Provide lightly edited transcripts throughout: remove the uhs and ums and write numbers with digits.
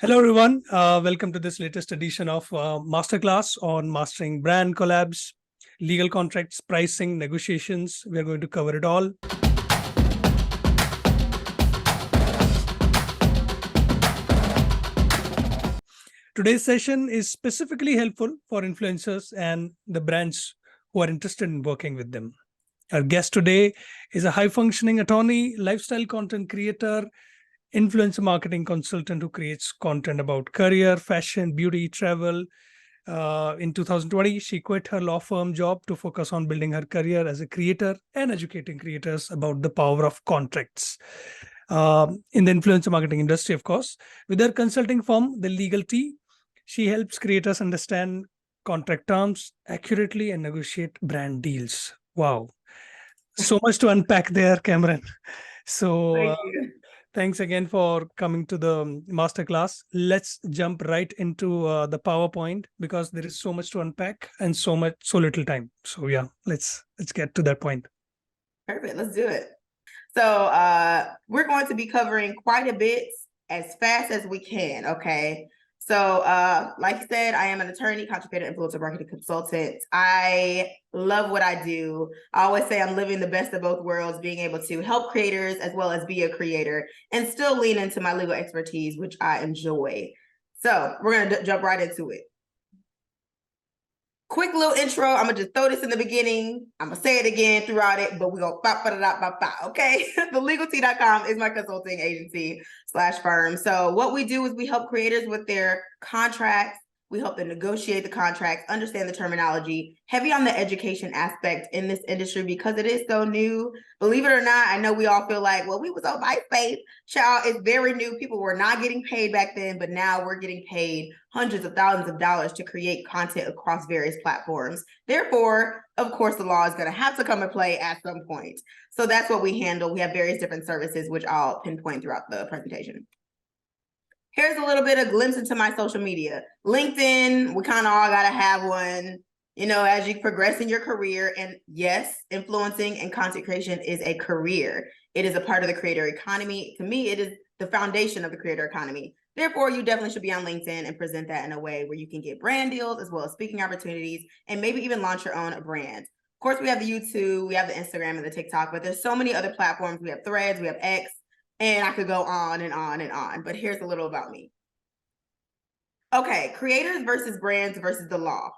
Hello, everyone. Welcome to this latest edition of Masterclass on mastering brand collabs, legal contracts, pricing, negotiations. We are going to cover it all. Today's session is specifically helpful for influencers and the brands who are interested in working with them. Our guest today is a high-functioning attorney, lifestyle content creator, influencer marketing consultant who creates content about career, fashion, beauty, travel. In 2020, she quit her law firm job to focus on building her career as a creator and educating creators about the power of contracts in the influencer marketing industry, of course. With her consulting firm, The Legal T, she helps creators understand contract terms accurately and negotiate brand deals. Wow. So much to unpack there, Cameron. So Thank you. thanks again for coming to the masterclass. Let's jump right into the PowerPoint because there is so much to unpack and so little time. So yeah, let's get to that point. Perfect. Let's do it. So we're going to be covering quite a bit as fast as we can. Okay. So like you said, I am an attorney, content creator, influencer marketing consultant. I love what I do. I always say I'm living the best of both worlds, being able to help creators as well as be a creator and still lean into my legal expertise, which I enjoy. So we're going to jump right into it. Quick little intro. I'm gonna just throw this in the beginning. I'm gonna say it again throughout it, but we're gonna okay? TheLegalT.com is my consulting agency / firm. So what we do is we help creators with their contracts. We help them negotiate the contracts, understand the terminology, heavy on the education aspect in this industry because it is so new. Believe it or not, I know we all feel like, well, we was on MySpace. Child, it's very new. People were not getting paid back then, but now we're getting paid hundreds of thousands of dollars to create content across various platforms. Therefore, of course, the law is going to have to come and play at some point. So that's what we handle. We have various different services, which I'll pinpoint throughout the presentation. Here's a little bit of glimpse into my social media. LinkedIn, we kind of all got to have one, you know, as you progress in your career. And yes, influencing and content creation is a career. It is a part of the creator economy. To me, it is the foundation of the creator economy. Therefore, you definitely should be on LinkedIn and present that in a way where you can get brand deals as well as speaking opportunities and maybe even launch your own brand. Of course, we have the YouTube, we have the Instagram and the TikTok, but there's so many other platforms. We have Threads, we have X, and I could go on and on and on, but here's a little about me. Okay, creators versus brands versus the law.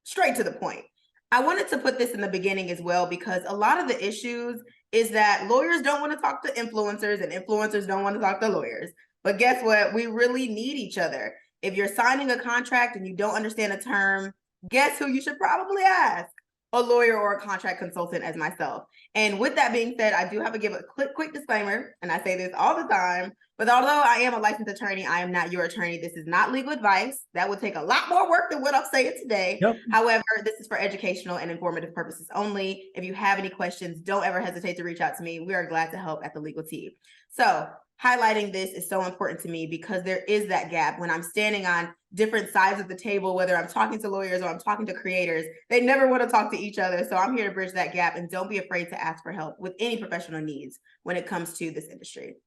Straight to the point. I wanted to put this in the beginning as well because a lot of the issues is that lawyers don't want to talk to influencers and influencers don't want to talk to lawyers. But guess what? We really need each other. If you're signing a contract and you don't understand a term, guess who you should probably ask? A lawyer or a contract consultant as myself. And with that being said, I do have to give a quick disclaimer, and I say this all the time, but although I am a licensed attorney, I am not your attorney. This is not legal advice. That would take a lot more work than what I'm saying today. Yep. However, this is for educational and informative purposes only. If you have any questions, don't ever hesitate to reach out to me. We are glad to help at the Legal T. So highlighting this is so important to me because there is that gap when I'm standing on different sides of the table, whether I'm talking to lawyers or I'm talking to creators, they never want to talk to each other. So I'm here to bridge that gap, and don't be afraid to ask for help with any professional needs when it comes to this industry.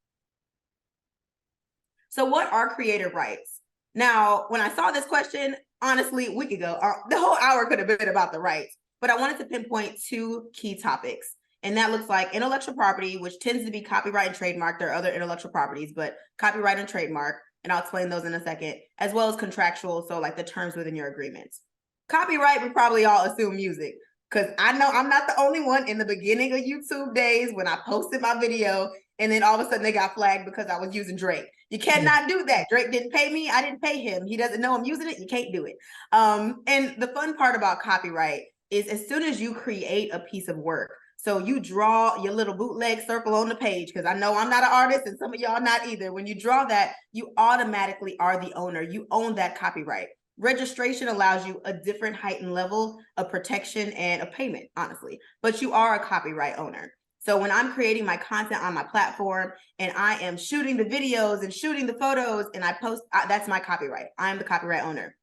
So what are creator rights? Now, when I saw this question, honestly, we could go, the whole hour could have been about the rights, but I wanted to pinpoint two key topics. And that looks like intellectual property, which tends to be copyright and trademark. There are other intellectual properties, but copyright and trademark, and I'll explain those in a second, as well as contractual, so like the terms within your agreements. Copyright, we probably all assume music, because I know I'm not the only one. In the beginning of YouTube days when I posted my video, and then all of a sudden they got flagged because I was using Drake. You cannot do that. Drake didn't pay me. I didn't pay him. He doesn't know I'm using it. You can't do it. And the fun part about copyright is as soon as you create a piece of work, so you draw your little bootleg circle on the page, because I know I'm not an artist and some of y'all not either. When you draw that, you automatically are the owner. You own that copyright. Registration allows you a different heightened level of protection and a payment, honestly, but you are a copyright owner. So when I'm creating my content on my platform and I am shooting the videos and shooting the photos and I post, that's my copyright. I'm the copyright owner.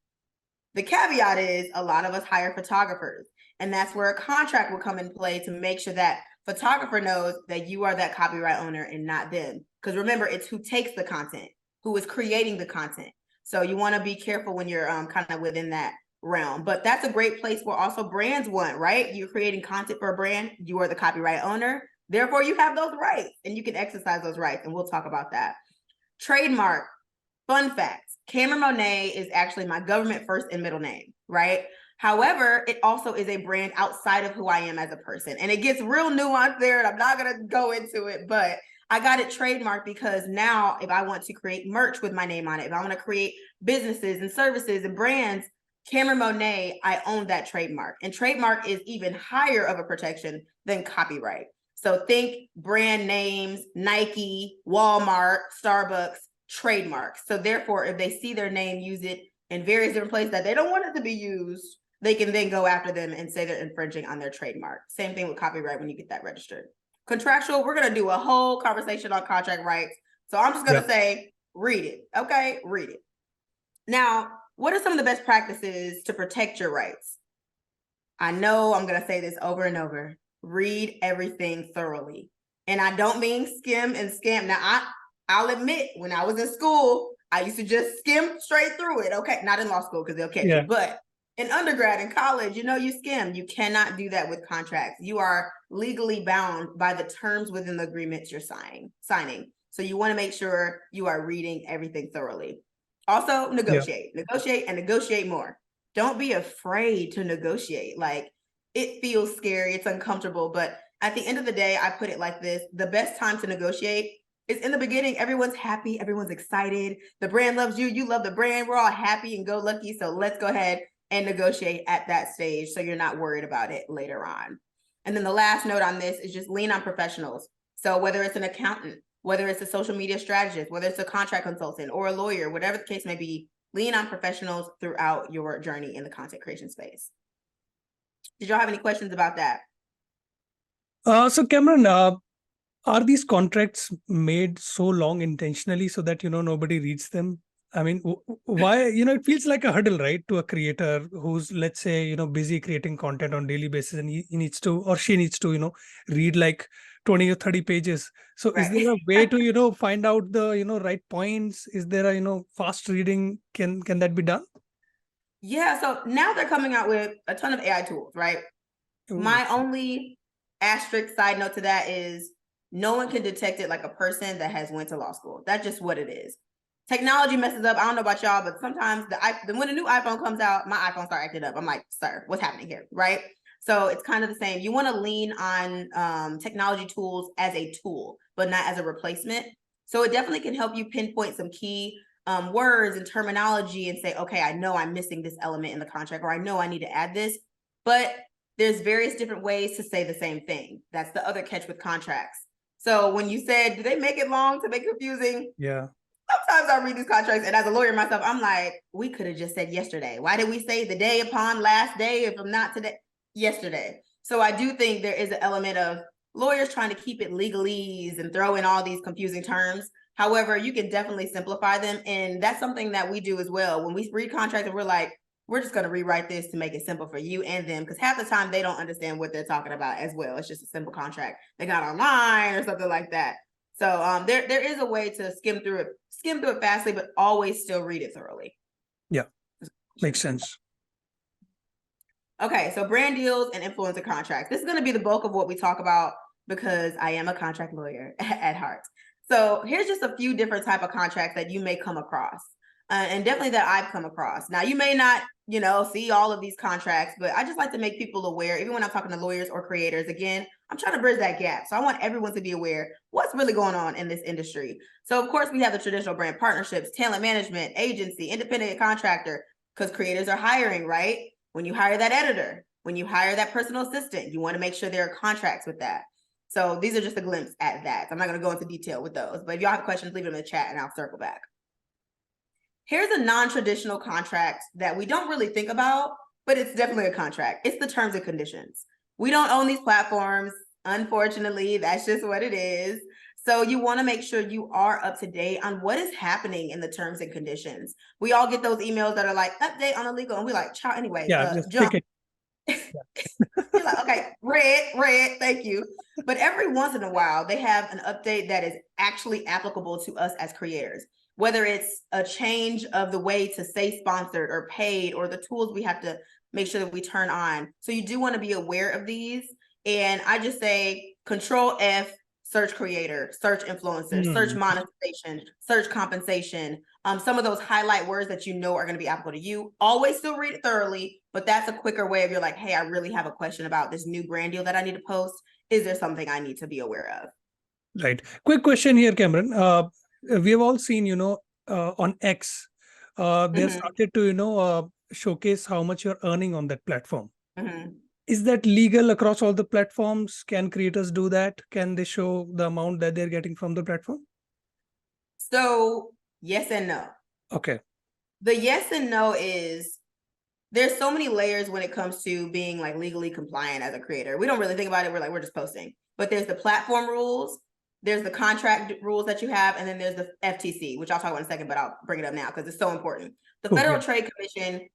The caveat is a lot of us hire photographers, and that's where a contract will come in play to make sure that photographer knows that you are that copyright owner and not them. Because remember, it's who takes the content. who is creating the content. So you want to be careful when you're kind of within that realm. But that's a great place where also brands want, right? You're creating content for a brand. You are the copyright owner. Therefore, you have those rights and you can exercise those rights. And we'll talk about that. Trademark. Fun fact, Cameron Monet is actually my government first and middle name, right? However, it also is a brand outside of who I am as a person. And it gets real nuanced there, and I'm not going to go into it, but I got it trademarked because now if I want to create merch with my name on it, if I want to create businesses and services and brands, Cameron Monet, I own that trademark. And trademark is even higher of a protection than copyright. So think brand names, Nike, Walmart, Starbucks, trademarks. So therefore, if they see their name, use it in various different places that they don't want it to be used, they can then go after them and say they're infringing on their trademark. Same thing with copyright when you get that registered. Contractual, we're going to do a whole conversation on contract rights. So I'm just going to say, read it. Okay, read it. Now, what are some of the best practices to protect your rights? I know I'm going to say this over and over. Read everything thoroughly. And I don't mean skim and scam. Now, I'll admit, when I was in school, I used to just skim straight through it. Okay, not in law school because they'll catch you, but in undergrad and college, you skim. You cannot do that with contracts. You are legally bound by the terms within the agreements you're signing. So you want to make sure you are reading everything thoroughly. Also, negotiate and negotiate more. Don't be afraid to negotiate. Like, it feels scary, it's uncomfortable, but at the end of the day, I put it like this: the best time to negotiate is in the beginning. Everyone's happy, everyone's excited. The brand loves you, you love the brand. We're all happy and go lucky. So let's go ahead and negotiate at that stage so you're not worried about it later on. And then the last note on this is just lean on professionals. So whether it's an accountant, whether it's a social media strategist, whether it's a contract consultant or a lawyer, whatever the case may be, lean on professionals throughout your journey in the content creation space. Did y'all have any questions about that? So Cameron, are these contracts made so long intentionally so that, nobody reads them? I mean, why, it feels like a hurdle, right? To a creator who's, let's say, busy creating content on daily basis, and he needs to, or she needs to, read like 20 or 30 pages. So is there a way to, find out the, right points? Is there a, fast reading? Can that be done? Yeah, so now they're coming out with a ton of AI tools, right? Ooh. My only asterisk side note to that is no one can detect it like a person that has went to law school. That's just what it is. Technology messes up. I don't know about y'all, but sometimes when a new iPhone comes out, my iPhone starts acting up. I'm like, sir, what's happening here, right? So it's kind of the same. You want to lean on technology tools as a tool, but not as a replacement. So it definitely can help you pinpoint some key words and terminology and say, okay, I know I'm missing this element in the contract, or I know I need to add this. But there's various different ways to say the same thing. That's the other catch with contracts. So when you said, do they make it long to make it confusing? Yeah. Sometimes I read these contracts, and as a lawyer myself, I'm like, we could have just said yesterday. Why did we say the day upon last day if I'm not today? Yesterday. So I do think there is an element of lawyers trying to keep it legalese and throw in all these confusing terms. However, you can definitely simplify them. And that's something that we do as well. When we read contracts and we're like, we're just going to rewrite this to make it simple for you and them, because half the time they don't understand what they're talking about as well. It's just a simple contract they got online or something like that. So there is a way to skim through it fastly, but always still read it thoroughly. Yeah, makes sense. Okay, so brand deals and influencer contracts. This is going to be the bulk of what we talk about because I am a contract lawyer at heart. So here's just a few different type of contracts that you may come across. And definitely that I've come across. Now, you may not, see all of these contracts, but I just like to make people aware, even when I'm talking to lawyers or creators. Again, I'm trying to bridge that gap. So I want everyone to be aware what's really going on in this industry. So of course, we have the traditional brand partnerships, talent management, agency, independent contractor, because creators are hiring, right? When you hire that editor, when you hire that personal assistant, you want to make sure there are contracts with that. So these are just a glimpse at that. I'm not going to go into detail with those, but if y'all have questions, leave them in the chat and I'll circle back. Here's a non-traditional contract that we don't really think about, but it's definitely a contract. It's the terms and conditions. We don't own these platforms. Unfortunately, that's just what it is. So you want to make sure you are up to date on what is happening in the terms and conditions. We all get those emails that are like, update on the legal, and we're like, ciao, anyway, just jump. pick You're like, okay, red, thank you. But every once in a while, they have an update that is actually applicable to us as creators. whether it's a change of the way to say sponsored or paid, or the tools we have to make sure that we turn on. So you do want to be aware of these. And I just say Ctrl+F, search creator, search influencer, search monetization, search compensation. Some of those highlight words that you know are going to be applicable to you. Always still read it thoroughly, but that's a quicker way of you're like, hey, I really have a question about this new brand deal that I need to post. Is there something I need to be aware of? Right. Quick question here, Cameron. We have all seen, on X, they have started to, showcase how much you're earning on that platform. Is that legal across all the platforms? Can creators do that? Can they show the amount that they're getting from the platform? So yes and no. Okay. The yes and no is there's so many layers when it comes to being like legally compliant as a creator. We don't really think about it. We're like, we're just posting. But there's the platform rules, there's the contract rules that you have, and then there's the FTC, which I'll talk about in a second, but I'll bring it up now because it's so important. The Federal Trade Commission,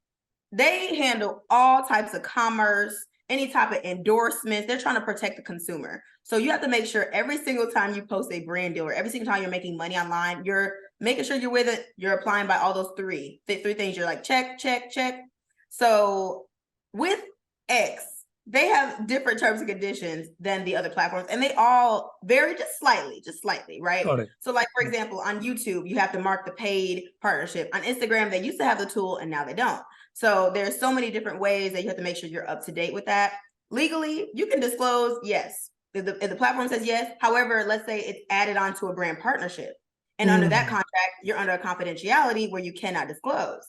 they handle all types of commerce, any type of endorsements. They're trying to protect the consumer. So you have to make sure every single time you post a brand deal or every single time you're making money online, you're making sure you're with it. You're applying by all those three things. You're like, check, check, check. So with X, they have different terms and conditions than the other platforms, and they all vary just slightly, right? Got it. So like, for example, on YouTube, you have to mark the paid partnership. On Instagram, they used to have the tool and now they don't. So there's so many different ways that you have to make sure you're up to date with that. Legally, you can disclose, yes. If the platform says yes. However, let's say it's added onto a brand partnership. And under that contract, you're under a confidentiality where you cannot disclose.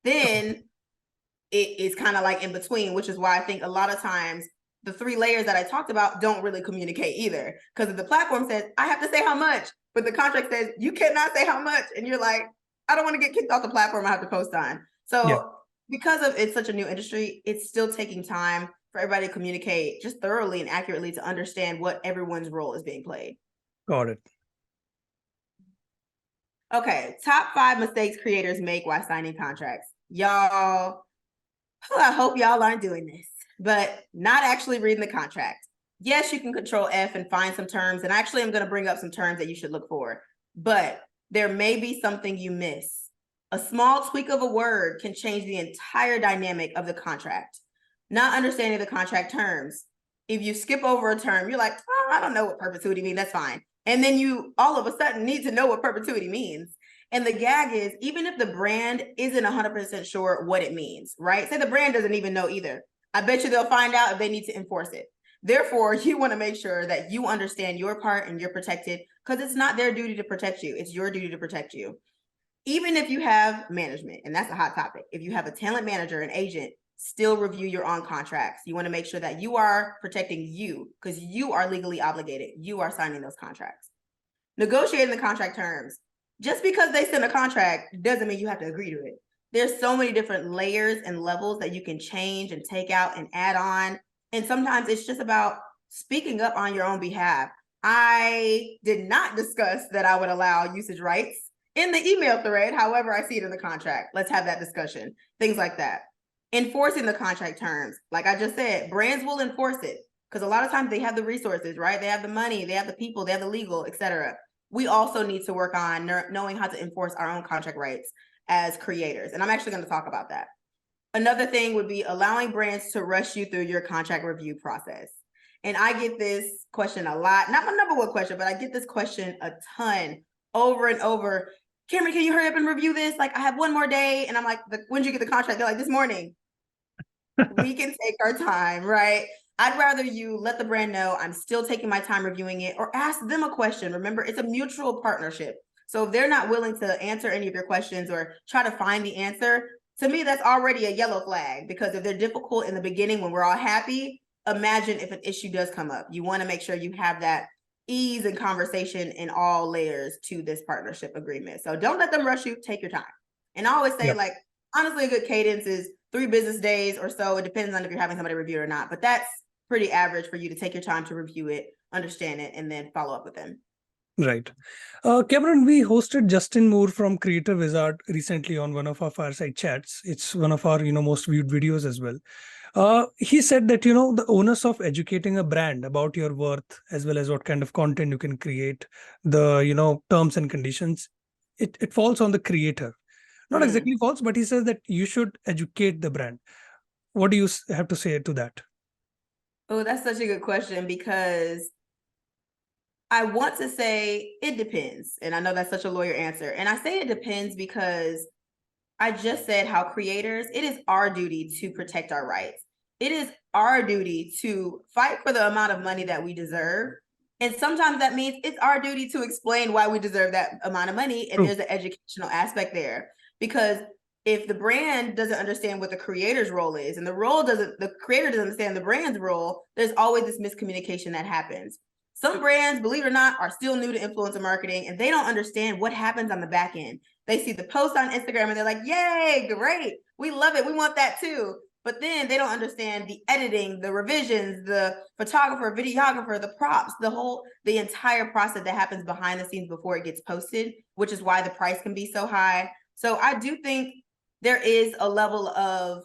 Then it is kind of like in between, which is why I think a lot of times the three layers that I talked about don't really communicate either. Because if the platform says, I have to say how much, but the contract says you cannot say how much, and you're like, I don't want to get kicked off the platform I have to post on. So because of it's such a new industry, it's still taking time for everybody to communicate just thoroughly and accurately to understand what everyone's role is being played. Got it. Okay, top 5 mistakes creators make while signing contracts. Y'all, I hope y'all aren't doing this, but not actually reading the contract. Yes, you can Ctrl+F and find some terms, and actually I'm going to bring up some terms that you should look for, but there may be something you miss. A small tweak of a word can change the entire dynamic of the contract. Not understanding the contract terms. If you skip over a term, you're like, oh, I don't know what perpetuity means, that's fine. And then you all of a sudden need to know what perpetuity means. And the gag is, even if the brand isn't 100% sure what it means, right? Say the brand doesn't even know either. I bet you they'll find out if they need to enforce it. Therefore, you want to make sure that you understand your part and you're protected, because it's not their duty to protect you. It's your duty to protect you. Even if you have management, and that's a hot topic, if you have a talent manager, an agent, still review your own contracts. You want to make sure that you are protecting you, because you are legally obligated. You are signing those contracts. Negotiating the contract terms. Just because they send a contract doesn't mean you have to agree to it. There's so many different layers and levels that you can change and take out and add on. And sometimes it's just about speaking up on your own behalf. I did not discuss that I would allow usage rights in the email thread. However, I see it in the contract. Let's have that discussion. Things like that. Enforcing the contract terms. Like I just said, brands will enforce it because a lot of times they have the resources, right? They have the money, they have the people, they have the legal, etc. We also need to work on knowing how to enforce our own contract rights as creators. And I'm actually going to talk about that. Another thing would be allowing brands to rush you through your contract review process. And I get this question a lot. Not my number one question, but I get this question a ton over and over. Cameron, can you hurry up and review this? Like, I have one more day. And I'm like, when did you get the contract? They're like, this morning. We can take our time, right? I'd rather you let the brand know I'm still taking my time reviewing it, or ask them a question. Remember, it's a mutual partnership. So if they're not willing to answer any of your questions or try to find the answer, to me, that's already a yellow flag, because if they're difficult in the beginning when we're all happy, imagine if an issue does come up. You want to make sure you have that ease and conversation in all layers to this partnership agreement. So don't let them rush you. Take your time. And I always say, like, honestly, a good cadence is 3 business days or so. It depends on if you're having somebody review it or not, but that's pretty average for you to take your time to review it, understand it, and then follow up with them. Right. Cameron, we hosted Justin Moore from Creator Wizard recently on one of our fireside chats. It's one of our, most viewed videos as well. He said that, the onus of educating a brand about your worth, as well as what kind of content you can create, the, terms and conditions, it falls on the creator. Not Mm. exactly false, but he says that you should educate the brand. What do you have to say to that? Oh, that's such a good question, because I want to say it depends. And I know that's such a lawyer answer. And I say it depends because I just said how creators, it is our duty to protect our rights. It is our duty to fight for the amount of money that we deserve. And sometimes that means it's our duty to explain why we deserve that amount of money. And True. there's an educational aspect there. Because if the brand doesn't understand what the creator's role is, and the creator doesn't understand the brand's role, there's always this miscommunication that happens. Some brands, believe it or not, are still new to influencer marketing, and they don't understand what happens on the back end. They see the post on Instagram and they're like, yay, great. We love it. We want that too. But then they don't understand the editing, the revisions, the photographer, videographer, the props, the entire process that happens behind the scenes before it gets posted, which is why the price can be so high. So I do think there is a level of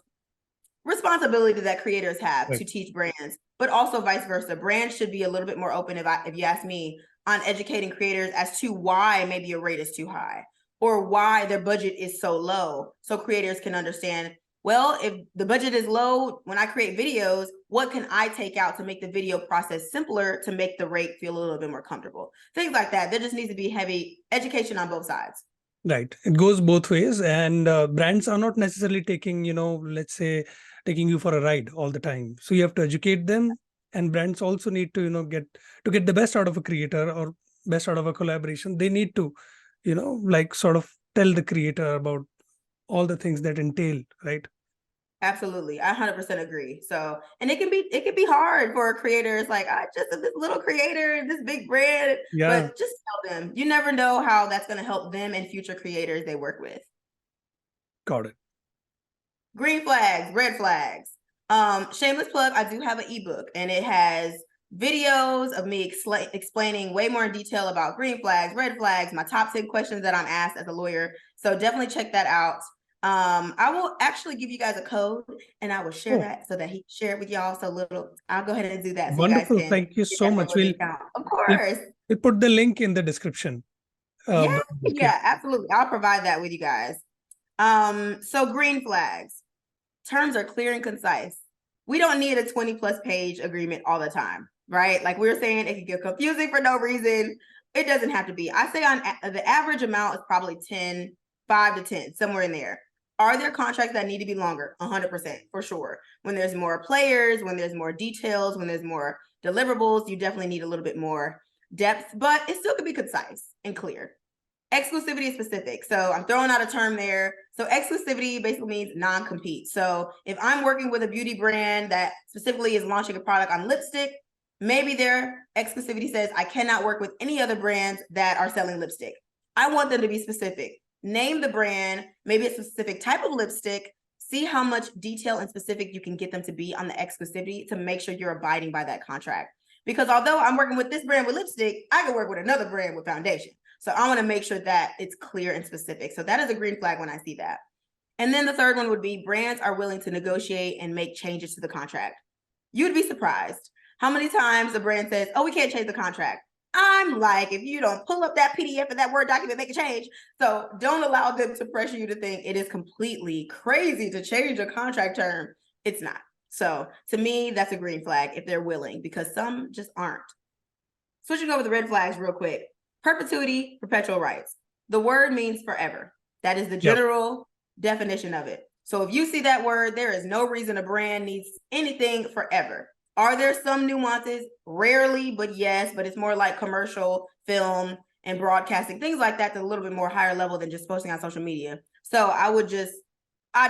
responsibility that creators have to teach brands, but also vice versa. Brands should be a little bit more open, if you ask me, on educating creators as to why maybe a rate is too high or why their budget is so low, so creators can understand, well, if the budget is low, when I create videos, what can I take out to make the video process simpler to make the rate feel a little bit more comfortable? Things like that. There just needs to be heavy education on both sides. Right. It goes both ways, and brands are not necessarily taking, let's say, taking you for a ride all the time. So you have to educate them, and brands also need to, get the best out of a creator or best out of a collaboration. They need to, like sort of tell the creator about all the things that entail, right? Absolutely. I 100% agree. So, and it can be hard for creators. Like, I just am this little creator, this big brand, Yeah. but just tell them, you never know how that's going to help them and future creators they work with. Got it. Green flags, red flags. Shameless plug, I do have an ebook, and it has videos of me explaining way more in detail about green flags, red flags, my top 10 questions that I'm asked as a lawyer. So definitely check that out. I will actually give you guys a code, and I will share that so that he can share it with y'all. So I'll go ahead and do that so Wonderful. you guys can Thank you get so that much. little discount. Of course. We'll put the link in the description. Yeah, absolutely. I'll provide that with you guys. So green flags. Terms are clear and concise. We don't need a 20+ page agreement all the time, right? Like we were saying, it can get confusing for no reason. It doesn't have to be. I say on the average amount is probably 5 to 10, somewhere in there. Are there contracts that need to be longer? 100% for sure. When there's more players, when there's more details, when there's more deliverables, you definitely need a little bit more depth, but it still could be concise and clear. Exclusivity is specific. So I'm throwing out a term there. So exclusivity basically means non-compete. So if I'm working with a beauty brand that specifically is launching a product on lipstick, maybe their exclusivity says I cannot work with any other brands that are selling lipstick. I want them to be specific. Name the brand, maybe it's a specific type of lipstick, see how much detail and specific you can get them to be on the exclusivity to make sure you're abiding by that contract. Because although I'm working with this brand with lipstick, I can work with another brand with foundation. So I want to make sure that it's clear and specific. So that is a green flag when I see that. And then the third one would be brands are willing to negotiate and make changes to the contract. You'd be surprised how many times a brand says, oh, we can't change the contract. I'm like, if you don't pull up that PDF and that Word document, make a change. So don't allow them to pressure you to think it is completely crazy to change a contract term. It's not. So to me, that's a green flag if they're willing, because some just aren't. Switching over the red flags real quick. Perpetuity, perpetual rights. The word means forever. That is the general definition of it. So if you see that word, there is no reason a brand needs anything forever. Are there some nuances? Rarely, but yes, but it's more like commercial, film, and broadcasting, things like that, that's a little bit more higher level than just posting on social media. So I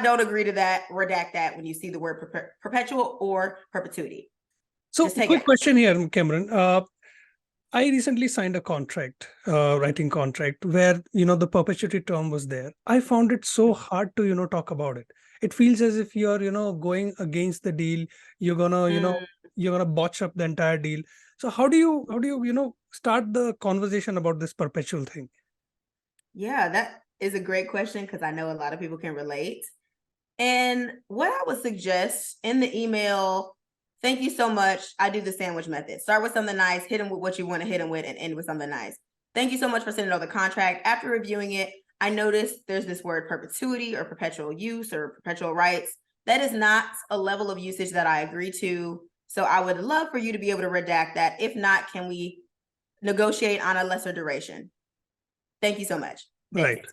don't agree to that, redact that when you see the word perpetual or perpetuity. So quick question here, Kameron. I recently signed a contract, writing contract, where, the perpetuity term was there. I found it so hard to, talk about it. It feels as if you're, going against the deal. You're gonna botch up the entire deal. So how do you, start the conversation about this perpetual thing? Yeah, that is a great question, because I know a lot of people can relate. And what I would suggest in the email, thank you so much. I do the sandwich method. Start with something nice, hit them with what you want to hit them with, and end with something nice. Thank you so much for sending over the contract. After reviewing it, I noticed there's this word perpetuity or perpetual use or perpetual rights. That is not a level of usage that I agree to. So I would love for you to be able to redact that. If not, can we negotiate on a lesser duration? Thank you so much. Right.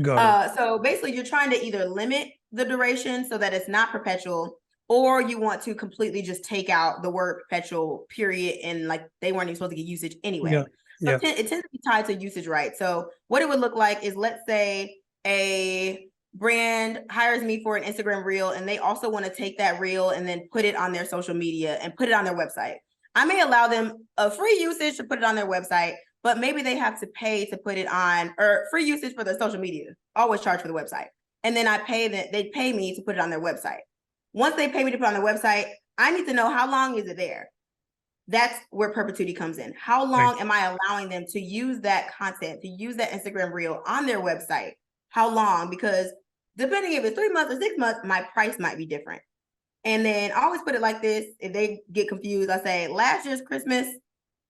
Got it. So basically, you're trying to either limit the duration so that it's not perpetual, or you want to completely just take out the word perpetual, period, and like they weren't even supposed to get usage anyway. Yeah. So it tends to be tied to usage rights. So what it would look like is, let's say a brand hires me for an Instagram reel, and they also want to take that reel and then put it on their social media and put it on their website. I may allow them a free usage to put it on their website, but maybe they have to pay to put it on, or free usage for their social media, always charge for the website. And then they pay me to put it on their website. Once they pay me to put it on their website, I need to know, how long is it there? That's where perpetuity comes in. How long am I allowing them to use that content, to use that Instagram reel on their website? How long? Because depending if it's 3 months or 6 months, my price might be different. And then I always put it like this. If they get confused, I say last year's Christmas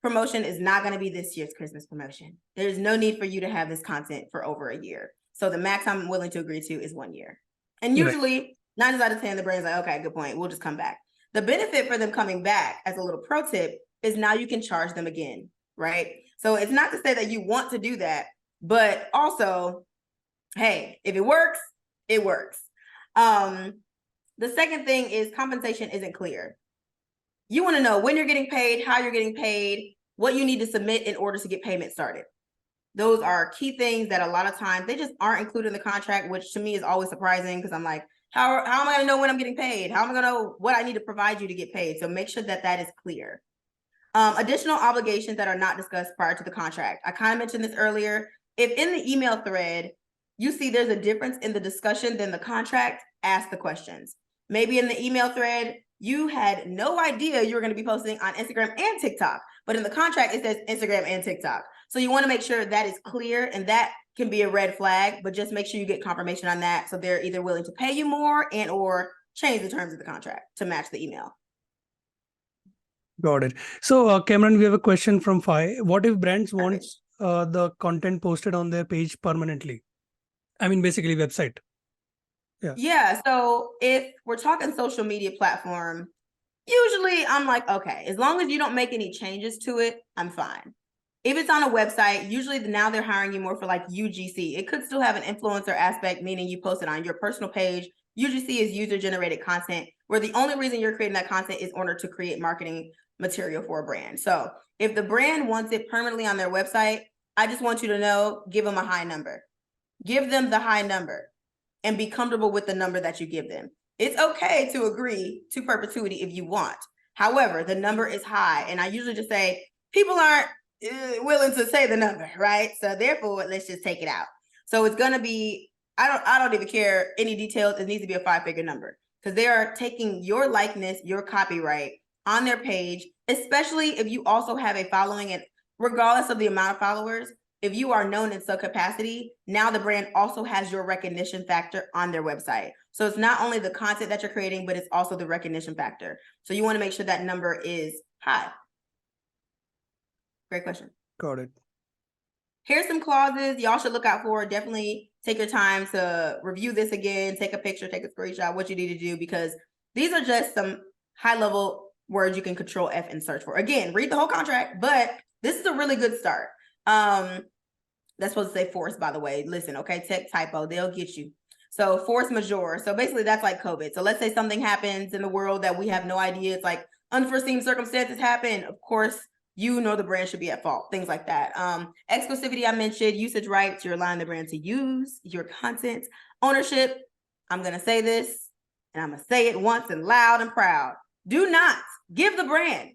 promotion is not going to be this year's Christmas promotion. There's no need for you to have this content for over a year. So the max I'm willing to agree to is 1 year. And usually 9 out of 10, the brand's like, okay, good point. We'll just come back. The benefit for them coming back, as a little pro tip, is now you can charge them again, right? So it's not to say that you want to do that, but also, hey, if it works, it works. The second thing is compensation isn't clear. You want to know when you're getting paid, how you're getting paid, what you need to submit in order to get payment started. Those are key things that a lot of times they just aren't included in the contract, which to me is always surprising, because I'm like, how am I going to know when I'm getting paid? How am I going to know what I need to provide you to get paid? So make sure that that is clear. Additional obligations that are not discussed prior to the contract. I kind of mentioned this earlier. If in the email thread, you see there's a difference in the discussion than the contract, ask the questions. Maybe in the email thread, you had no idea you were going to be posting on Instagram and TikTok, but in the contract, it says Instagram and TikTok. So you want to make sure that is clear, and that can be a red flag, but just make sure you get confirmation on that. So they're either willing to pay you more and or change the terms of the contract to match the email. Got it. So, Cameron, we have a question from Fi. What if brands want the content posted on their page permanently? I mean, basically website. Yeah. So if we're talking social media platform, usually I'm like, okay, as long as you don't make any changes to it, I'm fine. If it's on a website, usually now they're hiring you more for like UGC. It could still have an influencer aspect, meaning you post it on your personal page. UGC is user-generated content, where the only reason you're creating that content is in order to create marketing material for a brand. So if the brand wants it permanently on their website, I just want you to know, give them a high number. Give them the high number and be comfortable with the number that you give them. It's okay to agree to perpetuity if you want. However, the number is high. And I usually just say, people aren't willing to say the number, right? So therefore, let's just take it out. So it's going to be, I don't even care any details. It needs to be a 5-figure number, because they are taking your likeness, your copyright on their page, especially if you also have a following. And regardless of the amount of followers, if you are known in some capacity, now the brand also has your recognition factor on their website. So it's not only the content that you're creating, but it's also the recognition factor. So you want to make sure that number is high. Great question. Got it. Here's some clauses y'all should look out for. Definitely take your time to review this again, take a picture, take a screenshot, what you need to do, because these are just some high-level words you can Ctrl+f and search for. Again, read the whole contract, but this is a really good start. That's supposed to say force, by the way. Listen, okay, tech typo, they'll get you. So force majeure. So basically that's like COVID. So let's say something happens in the world that we have no idea. It's like unforeseen circumstances happen. Of course, you know the brand should be at fault, things like that. Exclusivity, I mentioned. Usage rights, you're allowing the brand to use your content. Ownership, I'm going to say this, and I'm going to say it once and loud and proud. Do not give the brand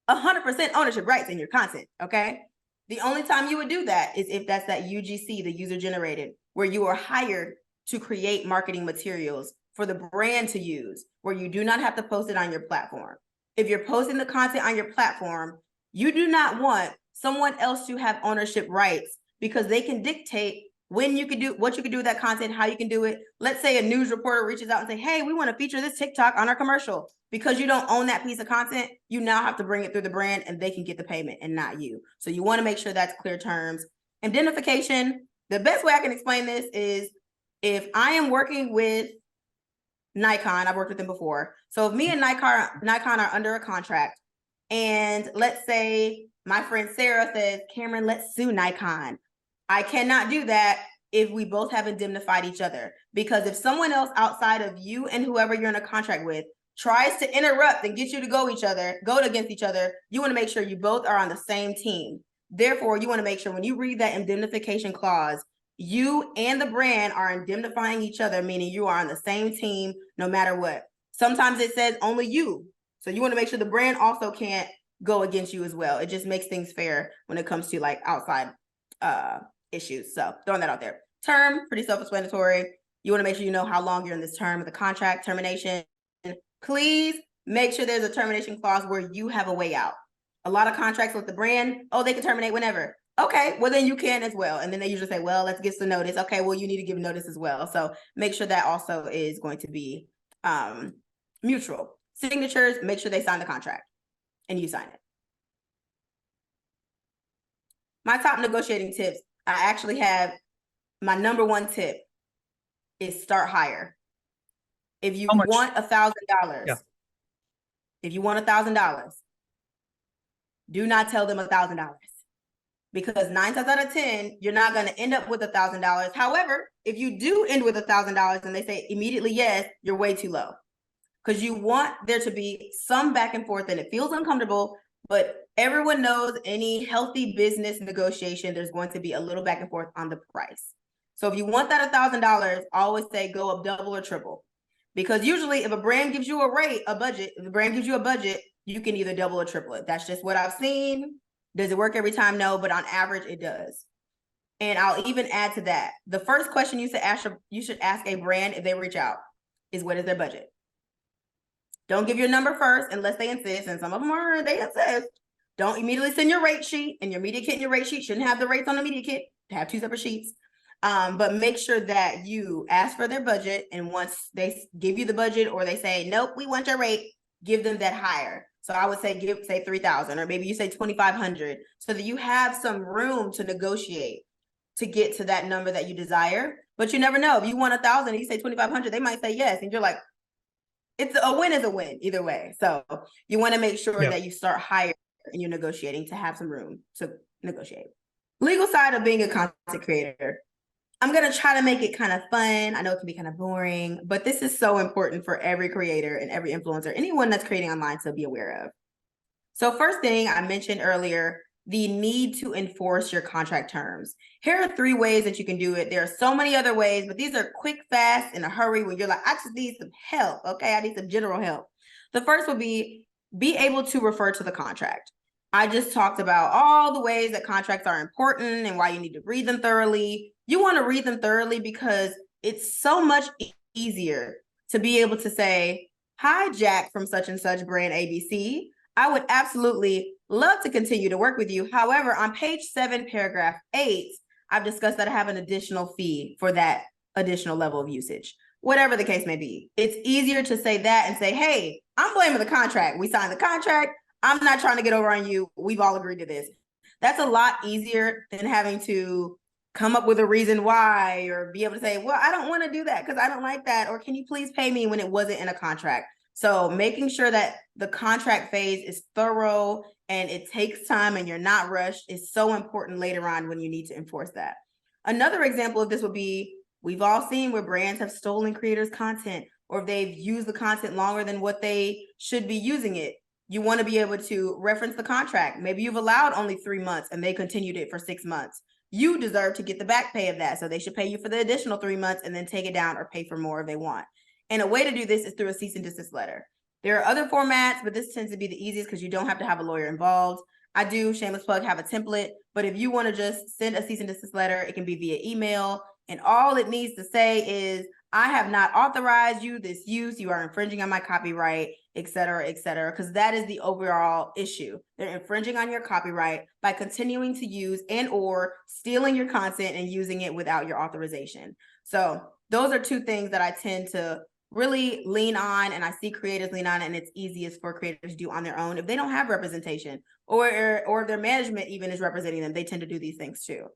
100% ownership rights in your content, okay? The only time you would do that is if that's that UGC, the user-generated, where you are hired to create marketing materials for the brand to use, where you do not have to post it on your platform. If you're posting the content on your platform, you do not want someone else to have ownership rights, because they can dictate when you can do, what you can do with that content, how you can do it. Let's say a news reporter reaches out and say, hey, we want to feature this TikTok on our commercial. Because you don't own that piece of content, you now have to bring it through the brand, and they can get the payment and not you. So you want to make sure that's clear terms. Indemnification, The best way I can explain this is if I am working with Nikon, I've worked with them before. So if me and Nikon are under a contract, and let's say my friend Sarah says, Cameron, let's sue Nikon. I cannot do that if we both have indemnified each other. Because if someone else outside of you and whoever you're in a contract with tries to interrupt and get you to go against each other, you want to make sure you both are on the same team. Therefore, you want to make sure when you read that indemnification clause, you and the brand are indemnifying each other, meaning you are on the same team no matter what. Sometimes it says only you. So you want to make sure the brand also can't go against you as well. It just makes things fair when it comes to like outside issues. So throwing that out there. Term, pretty self-explanatory. You want to make sure you know how long you're in this term of the contract. Termination. Please make sure there's a termination clause where you have a way out. A lot of contracts with the brand, oh, they can terminate whenever. Okay, well, then you can as well. And then they usually say, well, let's get some notice. Okay, well, you need to give notice as well. So make sure that also is going to be mutual. Signatures, make sure they sign the contract and you sign it. My top negotiating tips, I actually have my number one tip is start higher. If you want $1,000, if you want $1,000, do not tell them $1,000. Because 9 times out of 10, you're not going to end up with $1,000. However, if you do end with $1,000 and they say immediately yes, you're way too low. Because you want there to be some back and forth and it feels uncomfortable, but everyone knows any healthy business negotiation, there's going to be a little back and forth on the price. So if you want that $1,000, always say go up double or triple. Because usually if a brand gives you a budget, if the brand gives you a budget, you can either double or triple it. That's just what I've seen. Does it work every time? No, but on average, it does. And I'll even add to that. The first question you should ask a brand if they reach out is what is their budget? Don't give your number first unless they insist, and some of them they insist. Don't immediately send your rate sheet, and your media kit and your rate sheet shouldn't have the rates on the media kit. Have 2 separate sheets. But make sure that you ask for their budget, and once they give you the budget or they say, nope, we want your rate, give them that higher. So I would say say 3,000, or maybe you say 2,500, so that you have some room to negotiate to get to that number that you desire. But you never know. If you want 1,000 and you say 2,500, they might say yes, and you're like, it's a win is a win either way. So you want to make sure that you start higher and you're negotiating to have some room to negotiate. Legal side of being a content creator. I'm going to try to make it kind of fun. I know it can be kind of boring, but this is so important for every creator and every influencer, anyone that's creating online, to be aware of. So first thing I mentioned earlier, the need to enforce your contract terms. Here are 3 ways that you can do it. There are so many other ways, but these are quick, fast, in a hurry when you're like, I just need some help. Okay, I need some general help. The first would be able to refer to the contract. I just talked about all the ways that contracts are important and why you need to read them thoroughly. You want to read them thoroughly because it's so much easier to be able to say, hi, Jack from such and such brand ABC. I would absolutely love to continue to work with you. However, on page 7, paragraph 8, I've discussed that I have an additional fee for that additional level of usage. Whatever the case may be, it's easier to say that and say, hey, I'm blaming the contract. We signed the contract. I'm not trying to get over on you. We've all agreed to this. That's a lot easier than having to come up with a reason why, or be able to say, well, I don't want to do that because I don't like that. Or can you please pay me when it wasn't in a contract? So making sure that the contract phase is thorough and it takes time and you're not rushed is so important later on when you need to enforce that. Another example of this would be, we've all seen where brands have stolen creators' content, or if they've used the content longer than what they should be using it. You want to be able to reference the contract. Maybe you've allowed only 3 months and they continued it for 6 months. You deserve to get the back pay of that. So they should pay you for the additional 3 months and then take it down or pay for more if they want. And a way to do this is through a cease and desist letter. There are other formats, but this tends to be the easiest because you don't have to have a lawyer involved. I do, shameless plug, have a template, but if you want to just send a cease and desist letter, it can be via email. And all it needs to say is, I have not authorized you this use, you are infringing on my copyright, et cetera, because that is the overall issue. They're infringing on your copyright by continuing to use and or stealing your content and using it without your authorization. So those are 2 things that I tend to really lean on, and I see creators lean on, and it's easiest for creators to do on their own if they don't have representation, or if their management even is representing them. They tend to do these things too.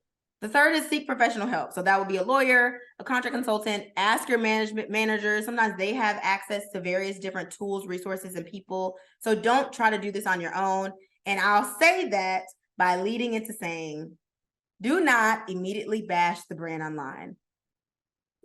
The third is seek professional help. So that would be a lawyer, a contract consultant, ask your management manager. Sometimes they have access to various different tools, resources, and people. So don't try to do this on your own. And I'll say that by leading into saying, do not immediately bash the brand online.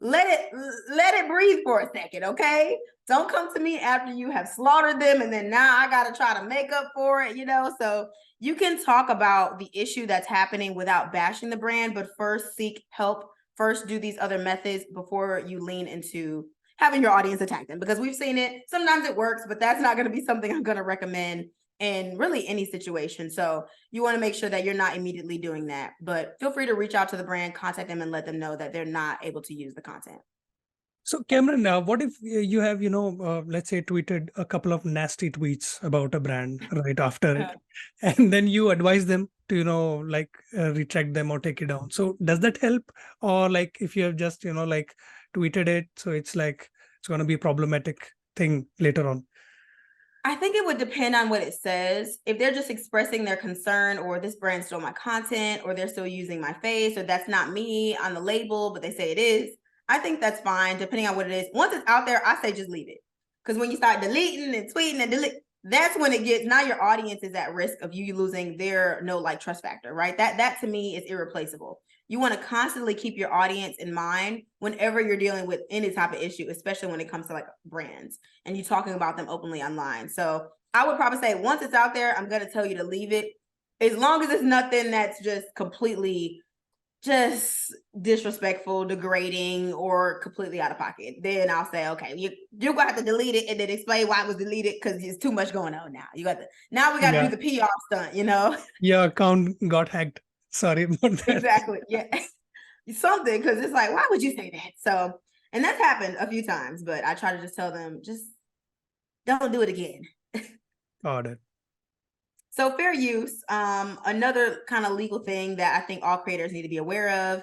Let it breathe for a second, okay? Don't come to me after you have slaughtered them and then now I got to try to make up for it, So you can talk about the issue that's happening without bashing the brand, but first seek help. First do these other methods before you lean into having your audience attack them, because we've seen it. Sometimes it works, but that's not going to be something I'm going to recommend in really any situation. So you want to make sure that you're not immediately doing that, but feel free to reach out to the brand, contact them, and let them know that they're not able to use the content. So Kameron, what if you have, let's say tweeted a couple of nasty tweets about a brand right after it, and then you advise them to, retract them or take it down. So does that help? Or like if you have just, tweeted it, so it's like, it's going to be a problematic thing later on. I think it would depend on what it says. If they're just expressing their concern, or this brand stole my content, or they're still using my face, or that's not me on the label, but they say it is, I think that's fine, depending on what it is. Once it's out there, I say just leave it. Because when you start deleting and tweeting and delete, that's when it gets, now your audience is at risk of you losing their trust factor, right? That to me is irreplaceable. You want to constantly keep your audience in mind whenever you're dealing with any type of issue, especially when it comes to like brands and you talking about them openly online. So I would probably say once it's out there, I'm going to tell you to leave it. As long as it's nothing that's just completely just disrespectful, degrading, or completely out of pocket, then I'll say, okay, you're gonna have to delete it and then explain why it was deleted, because there's too much going on now. We got to do the PR stunt, Your account got hacked. Sorry about that. Exactly. Yeah. Something, because it's like, why would you say that? So, and that's happened a few times, but I try to just tell them, just don't do it again. Got it. So fair use, another kind of legal thing that I think all creators need to be aware of.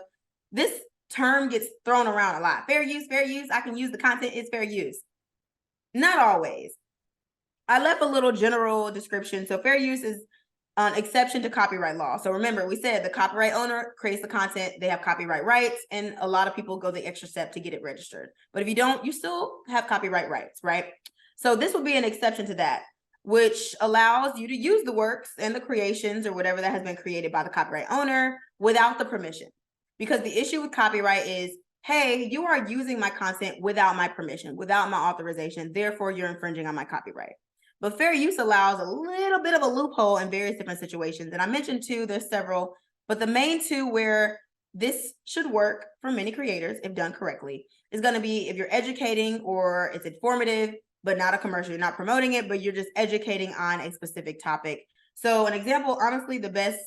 This term gets thrown around a lot. Fair use, I can use the content, it's fair use. Not always. I left a little general description. So fair use is an exception to copyright law. So remember, we said the copyright owner creates the content, they have copyright rights, and a lot of people go the extra step to get it registered. But if you don't, you still have copyright rights, right? So this would be an exception to that, which allows you to use the works and the creations or whatever that has been created by the copyright owner without the permission. Because the issue with copyright is, hey, you are using my content without my permission, without my authorization, therefore you're infringing on my copyright. But fair use allows a little bit of a loophole in various different situations. And I mentioned two, there's several, but the main two where this should work for many creators, if done correctly, is going to be if you're educating or it's informative, but not a commercial. You're not promoting it, but you're just educating on a specific topic. So an example, honestly, the best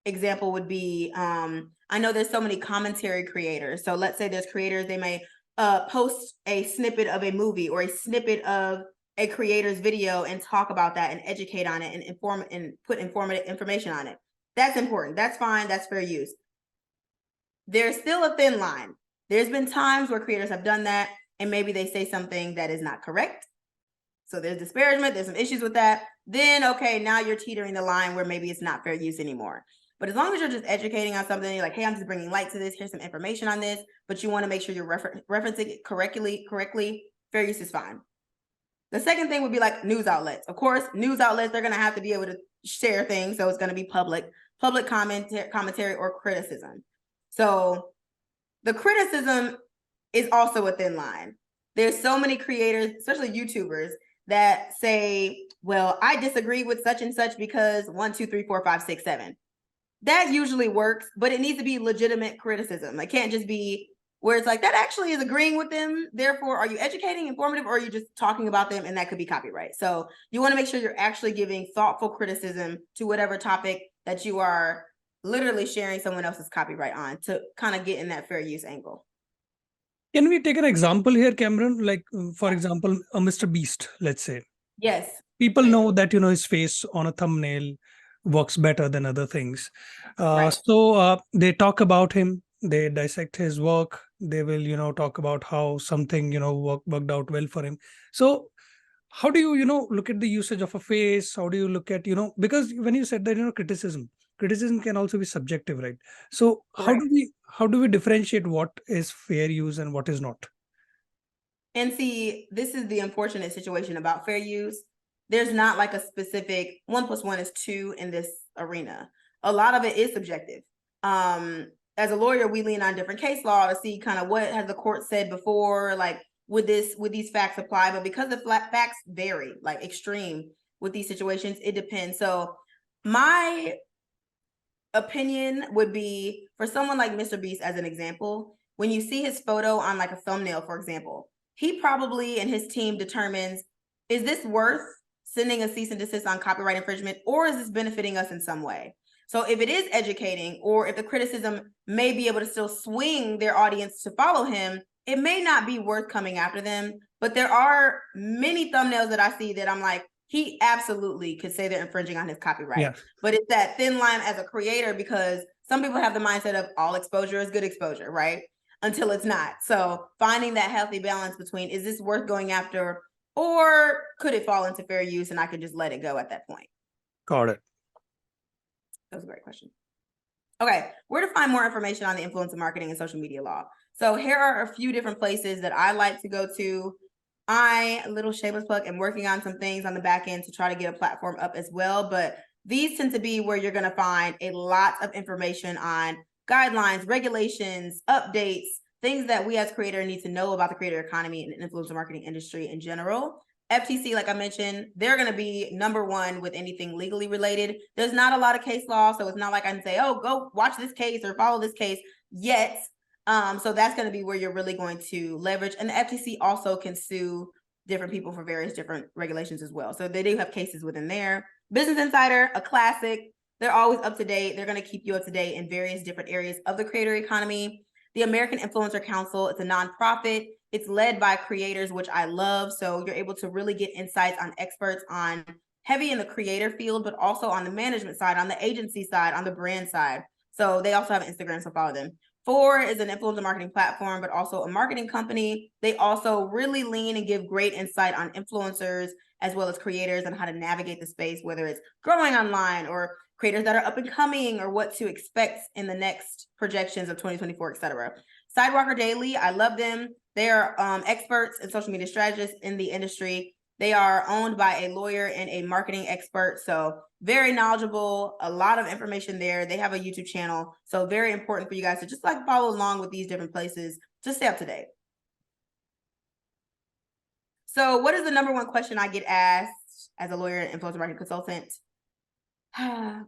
example would be, I know there's so many commentary creators. So let's say there's creators, they may post a snippet of a movie or a snippet of a creator's video and talk about that and educate on it and inform and put informative information on it. That's important. That's fine. That's fair use. There's still a thin line. There's been times where creators have done that and maybe they say something that is not correct. So there's disparagement, there's some issues with that. Then, okay, now you're teetering the line where maybe it's not fair use anymore. But as long as you're just educating on something, you're like, hey, I'm just bringing light to this, here's some information on this, but you want to make sure you're referencing it correctly, fair use is fine. The second thing would be like news outlets. Of course, news outlets, they're going to have to be able to share things. So it's going to be public commentary or criticism. So the criticism is also a thin line. There's so many creators, especially YouTubers, that say, well, I disagree with such and such because 1, 2, 3, 4, 5, 6, 7. That usually works, but it needs to be legitimate criticism. It can't just be where it's like, that actually is agreeing with them. Therefore, are you educating, informative, or are you just talking about them? And that could be copyright. So you want to make sure you're actually giving thoughtful criticism to whatever topic that you are literally sharing someone else's copyright on to kind of get in that fair use angle. Can we take an example here, Kameron? Like, for example, a Mr. Beast, let's say. Yes. People know that, his face on a thumbnail works better than other things. Right. So they talk about him, they dissect his work, they will, talk about how something, worked out well for him. So how do you, look at the usage of a face? How do you look at, because when you said that, criticism, criticism can also be subjective, right? So Correct. how do we differentiate what is fair use and what is not? And see, this is the unfortunate situation about fair use. There's not like a specific 1 + 1 is 2 in this arena. A lot of it is subjective. As a lawyer, we lean on different case law to see kind of what has the court said before, like would these facts apply? But because the facts vary, like extreme with these situations, it depends. So my opinion would be for someone like Mr. Beast as an example, when you see his photo on like a thumbnail, for example, he probably and his team determines, is this worth sending a cease and desist on copyright infringement, or is this benefiting us in some way? So if it is educating, or if the criticism may be able to still swing their audience to follow him, it may not be worth coming after them. But there are many thumbnails that I see that I'm like, he absolutely could say they're infringing on his copyright. Yeah. But it's that thin line as a creator, because some people have the mindset of all exposure is good exposure, right? Until it's not. So finding that healthy balance between, is this worth going after, or could it fall into fair use and I could just let it go at that point? Got it. That was a great question. Okay, where to find more information on the influencer marketing and social media law? So here are a few different places that I like to go to. I, a little shameless plug, am working on some things on the back end to try to get a platform up as well. But these tend to be where you're going to find a lot of information on guidelines, regulations, updates, things that we as creators need to know about the creator economy and influencer marketing industry in general. FTC, like I mentioned, they're going to be #1 with anything legally related. There's not a lot of case law, so it's not like I can say, oh, go watch this case or follow this case yet. So that's going to be where you're really going to leverage. And the FTC also can sue different people for various different regulations as well. So they do have cases within there. Business Insider, a classic. They're always up to date. They're going to keep you up to date in various different areas of the creator economy. The American Influencer Council, it's a nonprofit. It's led by creators, which I love. So you're able to really get insights on experts on heavy in the creator field, but also on the management side, on the agency side, on the brand side. So they also have an Instagram, so follow them. 4 is an influencer marketing platform, but also a marketing company. They also really lean and give great insight on influencers as well as creators and how to navigate the space, whether it's growing online or creators that are up and coming or what to expect in the next projections of 2024, etc. Sidewalker Daily, I love them. They are experts and social media strategists in the industry. They are owned by a lawyer and a marketing expert. So very knowledgeable, a lot of information there. They have a YouTube channel. So very important for you guys to just like follow along with these different places to stay up to date. So what is the #1 question I get asked as a lawyer and influencer marketing consultant?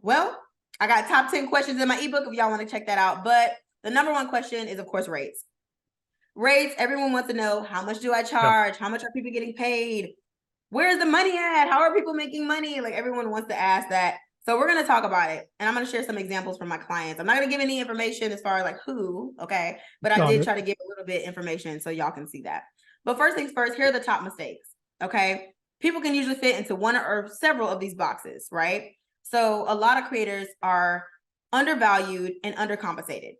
Well, I got top 10 questions in my ebook if y'all want to check that out. But the #1 question is, of course, rates. Rates, everyone wants to know, how much do I charge? How much are people getting paid? Where's the money at? How are people making money? Like everyone wants to ask that. So we're going to talk about it. And I'm going to share some examples from my clients. I'm not going to give any information as far as like who, okay? But I did try to give a little bit information so y'all can see that. But first things first, here are the top mistakes, okay? People can usually fit into one or several of these boxes, right? So a lot of creators are undervalued and undercompensated.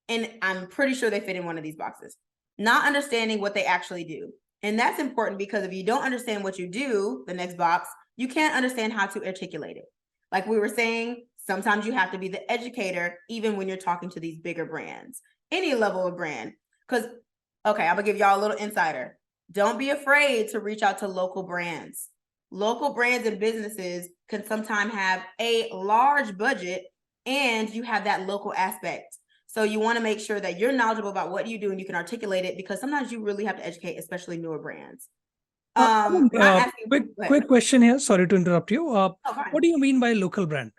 And I'm pretty sure they fit in one of these boxes. Not understanding what they actually do. And that's important because if you don't understand what you do, the next box, you can't understand how to articulate it. Like we were saying, sometimes you have to be the educator, even when you're talking to these bigger brands, any level of brand. Because, okay, I'm gonna give y'all a little insider. Don't be afraid to reach out to local brands. Local brands and businesses can sometimes have a large budget and you have that local aspect. So you want to make sure that you're knowledgeable about what you do and you can articulate it, because sometimes you really have to educate, especially newer brands. Quick question here. Sorry to interrupt you. What do you mean by local brand?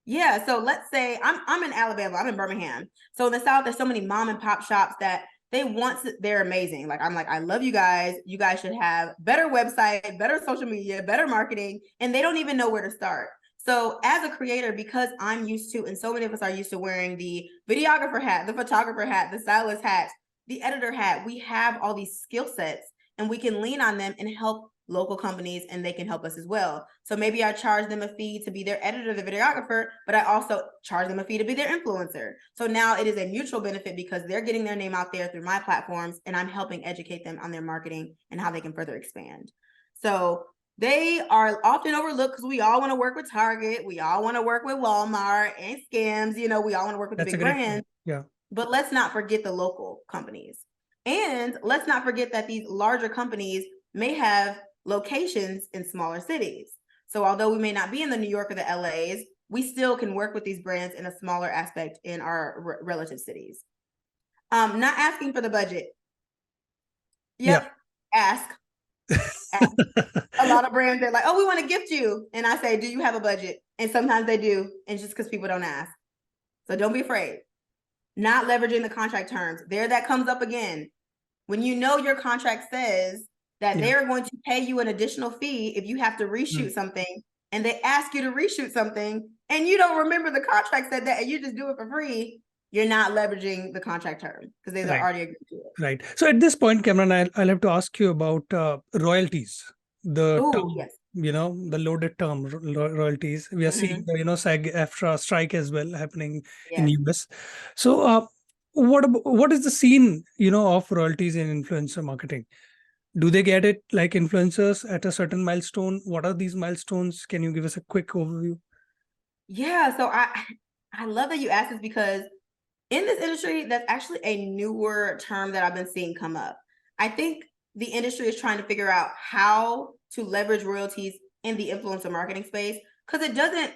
Yeah, so let's say I'm in Alabama, I'm in Birmingham. So in the South, there's so many mom and pop shops that they're amazing. Like I'm like, I love you guys. You guys should have better website, better social media, better marketing, and they don't even know where to start. So as a creator, because I'm used to, and so many of us are used to wearing the videographer hat, the photographer hat, the stylist hat, the editor hat, we have all these skill sets and we can lean on them and help local companies, and they can help us as well. So maybe I charge them a fee to be their editor, the videographer, but I also charge them a fee to be their influencer. So now it is a mutual benefit because they're getting their name out there through my platforms and I'm helping educate them on their marketing and how they can further expand. So They are often overlooked because we all want to work with Target. We all want to work with Walmart and Skims. You know, we all want to work with the That's a big great brands. point. Yeah. But let's not forget the local companies. And let's not forget that these larger companies may have locations in smaller cities. So although we may not be in the New York or the LAs, we still can work with these brands in a smaller aspect in our relative cities. Not asking for the budget. Yep. Ask. A lot of brands, they're like, oh, we want to gift you. And I say, do you have a budget? And sometimes they do. And just because people don't ask. So don't be afraid. Not leveraging the contract terms. There that comes up again. When you know your contract says that they're going to pay you an additional fee if you have to reshoot something, and they ask you to reshoot something, and you don't remember the contract said that, and you just do it for free, you're not leveraging the contract term because they've already agreed to it. Right. So at this point, Kameron, I'll have to ask you about royalties. The term, the loaded term royalties. We are seeing the SAG-AFTRA strike as well happening in US. So what is the scene of royalties in influencer marketing? Do they get it like influencers at a certain milestone? What are these milestones? Can you give us a quick overview? Yeah, so I love that you asked this because in this industry, that's actually a newer term that I've been seeing come up. I think the industry is trying to figure out how to leverage royalties in the influencer marketing space because it doesn't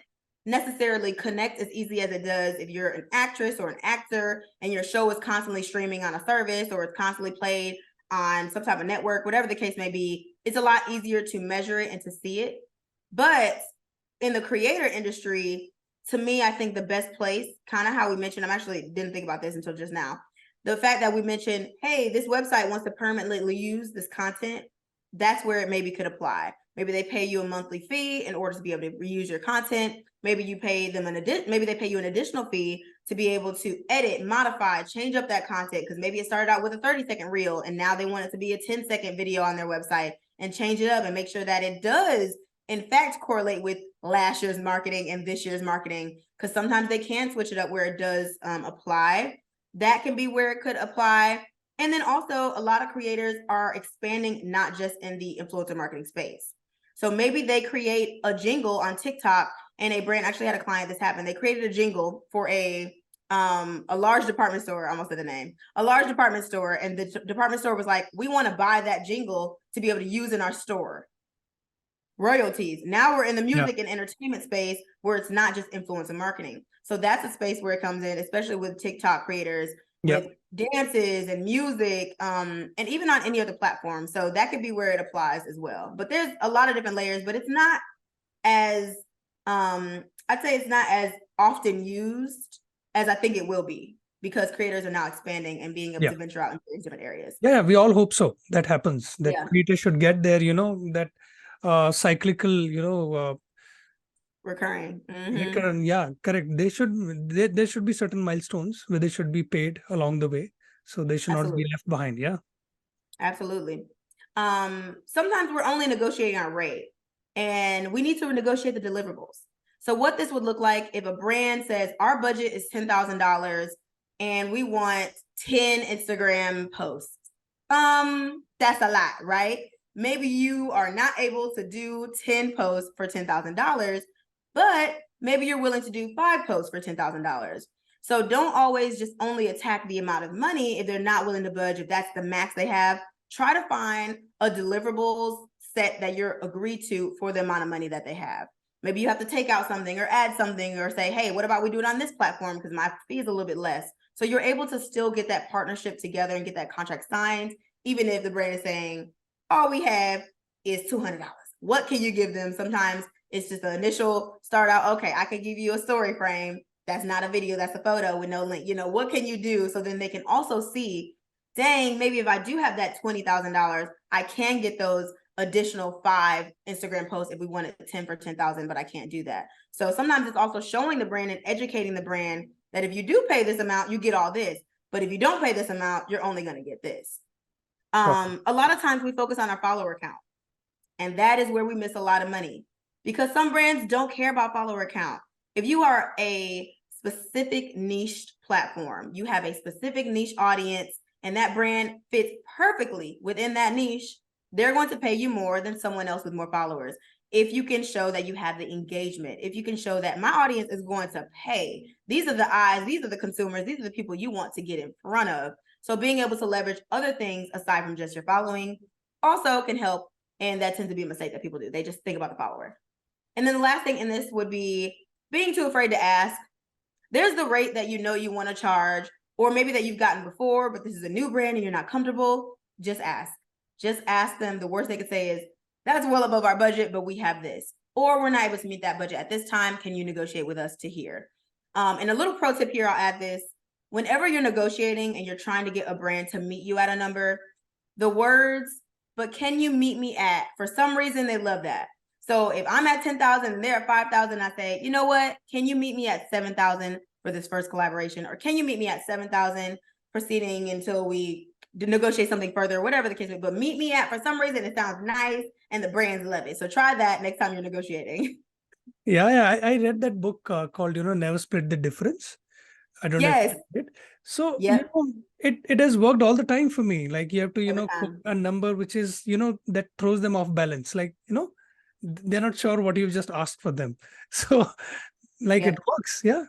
necessarily connect as easily as it does if you're an actress or an actor and your show is constantly streaming on a service or it's constantly played on some type of network, whatever the case may be. It's a lot easier to measure it and to see it. But in the creator industry, to me, I think the best place, kind of how we mentioned, I actually didn't think about this until just now. The fact that we mentioned, hey, this website wants to permanently use this content, that's where it maybe could apply. Maybe they pay you a monthly fee in order to be able to reuse your content. Maybe you pay them maybe they pay you an additional fee to be able to edit, modify, change up that content because maybe it started out with a 30-second reel and now they want it to be a 10-second video on their website and change it up and make sure that it does in fact correlate with last year's marketing and this year's marketing, because sometimes they can switch it up where it does apply. That can be where it could apply. And then also a lot of creators are expanding not just in the influencer marketing space. So maybe they create a jingle on TikTok and a brand actually had a client, this happened. They created a jingle for a large department store, I almost said the name, a large department store. And the department store was like, we want to buy that jingle to be able to use in our store. Royalties. Now we're in the music and entertainment space where it's not just influencer marketing. So that's a space where it comes in, especially with TikTok creators, with dances and music, and even on any other platform. So that could be where it applies as well. But there's a lot of different layers, but it's not as, I'd say it's not as often used as I think it will be because creators are now expanding and being able to venture out into different areas. Yeah, we all hope so. That happens. That creators should get there, that cyclical, recurring. Recurrent, yeah, correct. There should be certain milestones where they should be paid along the way. So they should not be left behind. Yeah. Absolutely. Sometimes we're only negotiating our rate and we need to negotiate the deliverables. So what this would look like if a brand says our budget is $10,000 and we want 10 Instagram posts. That's a lot, right? Maybe you are not able to do 10 posts for $10,000, but maybe you're willing to do 5 posts for $10,000. So don't always just only attack the amount of money if they're not willing to budge, if that's the max they have. Try to find a deliverables set that you're agreed to for the amount of money that they have. Maybe you have to take out something or add something or say, hey, what about we do it on this platform because my fee is a little bit less. So you're able to still get that partnership together and get that contract signed, even if the brand is saying, all we have is $200. What can you give them? Sometimes it's just the initial start out. Okay, I could give you a story frame. That's not a video, that's a photo with no link. What can you do? So then they can also see, dang, maybe if I do have that $20,000, I can get those additional 5 Instagram posts if we wanted 10 for 10,000, but I can't do that. So sometimes it's also showing the brand and educating the brand that if you do pay this amount, you get all this. But if you don't pay this amount, you're only going to get this. A lot of times we focus on our follower count, and that is where we miss a lot of money because some brands don't care about follower count. If you are a specific niche platform, you have a specific niche audience, and that brand fits perfectly within that niche, they're going to pay you more than someone else with more followers. If you can show that you have the engagement, if you can show that my audience is going to pay, these are the eyes, these are the consumers, these are the people you want to get in front of. So being able to leverage other things aside from just your following also can help. And that tends to be a mistake that people do. They just think about the follower. And then the last thing in this would be being too afraid to ask. There's the rate that you know you want to charge, or maybe that you've gotten before, but this is a new brand and you're not comfortable. Just ask. Just ask them. The worst they could say is, that's well above our budget, but we have this. Or we're not able to meet that budget at this time. Can you negotiate with us to here? And a little pro tip here, I'll add this. Whenever you're negotiating and you're trying to get a brand to meet you at a number, the words, but can you meet me at, for some reason, they love that. So if I'm at 10,000 and they're at 5,000, I say, you know what? Can you meet me at 7,000 for this first collaboration? Or can you meet me at 7,000 proceeding until we negotiate something further, whatever the case may be, but meet me at, for some reason, it sounds nice and the brands love it. So try that next time you're negotiating. Yeah. I read that book called, Never Split the Difference. I don't know if Yes. you read it. So, Yep. it has worked all the time for me. Like you have to, Every quote time. a number which is, that throws them off balance. Like, they're not sure what you've just asked for them. So like it Yep. works. Yeah.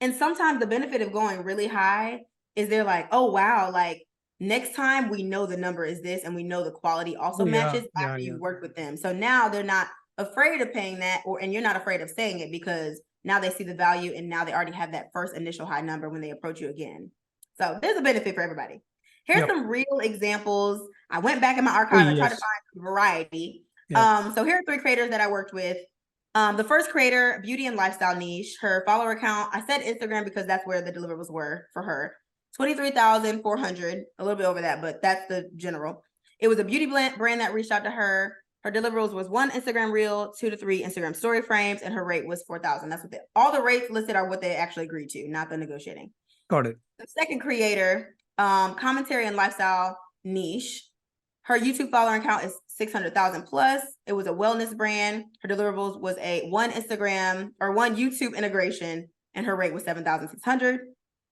And sometimes the benefit of going really high is they're like, oh, wow, like next time we know the number is this and we know the quality also matches after you've worked with them. So now they're not afraid of paying that, and you're not afraid of saying it because now they see the value and now they already have that first initial high number when they approach you again. So there's a benefit for everybody. Here's some real examples. I went back in my archive and tried to find some variety. So here are 3 creators that I worked with. The first creator, beauty and lifestyle niche, her follower count, I said Instagram because that's where the deliverables were for her. 23,400, a little bit over that, but that's the general. It was a beauty brand that reached out to her. Her deliverables was 1 Instagram reel, 2 to 3 Instagram story frames, and her rate was 4,000. That's what all the rates listed are what they actually agreed to, not the negotiating. Got it. The second creator, commentary and lifestyle niche. Her YouTube follower count is 600,000 plus. It was a wellness brand. Her deliverables was a 1 Instagram or 1 YouTube integration, and her rate was 7,600.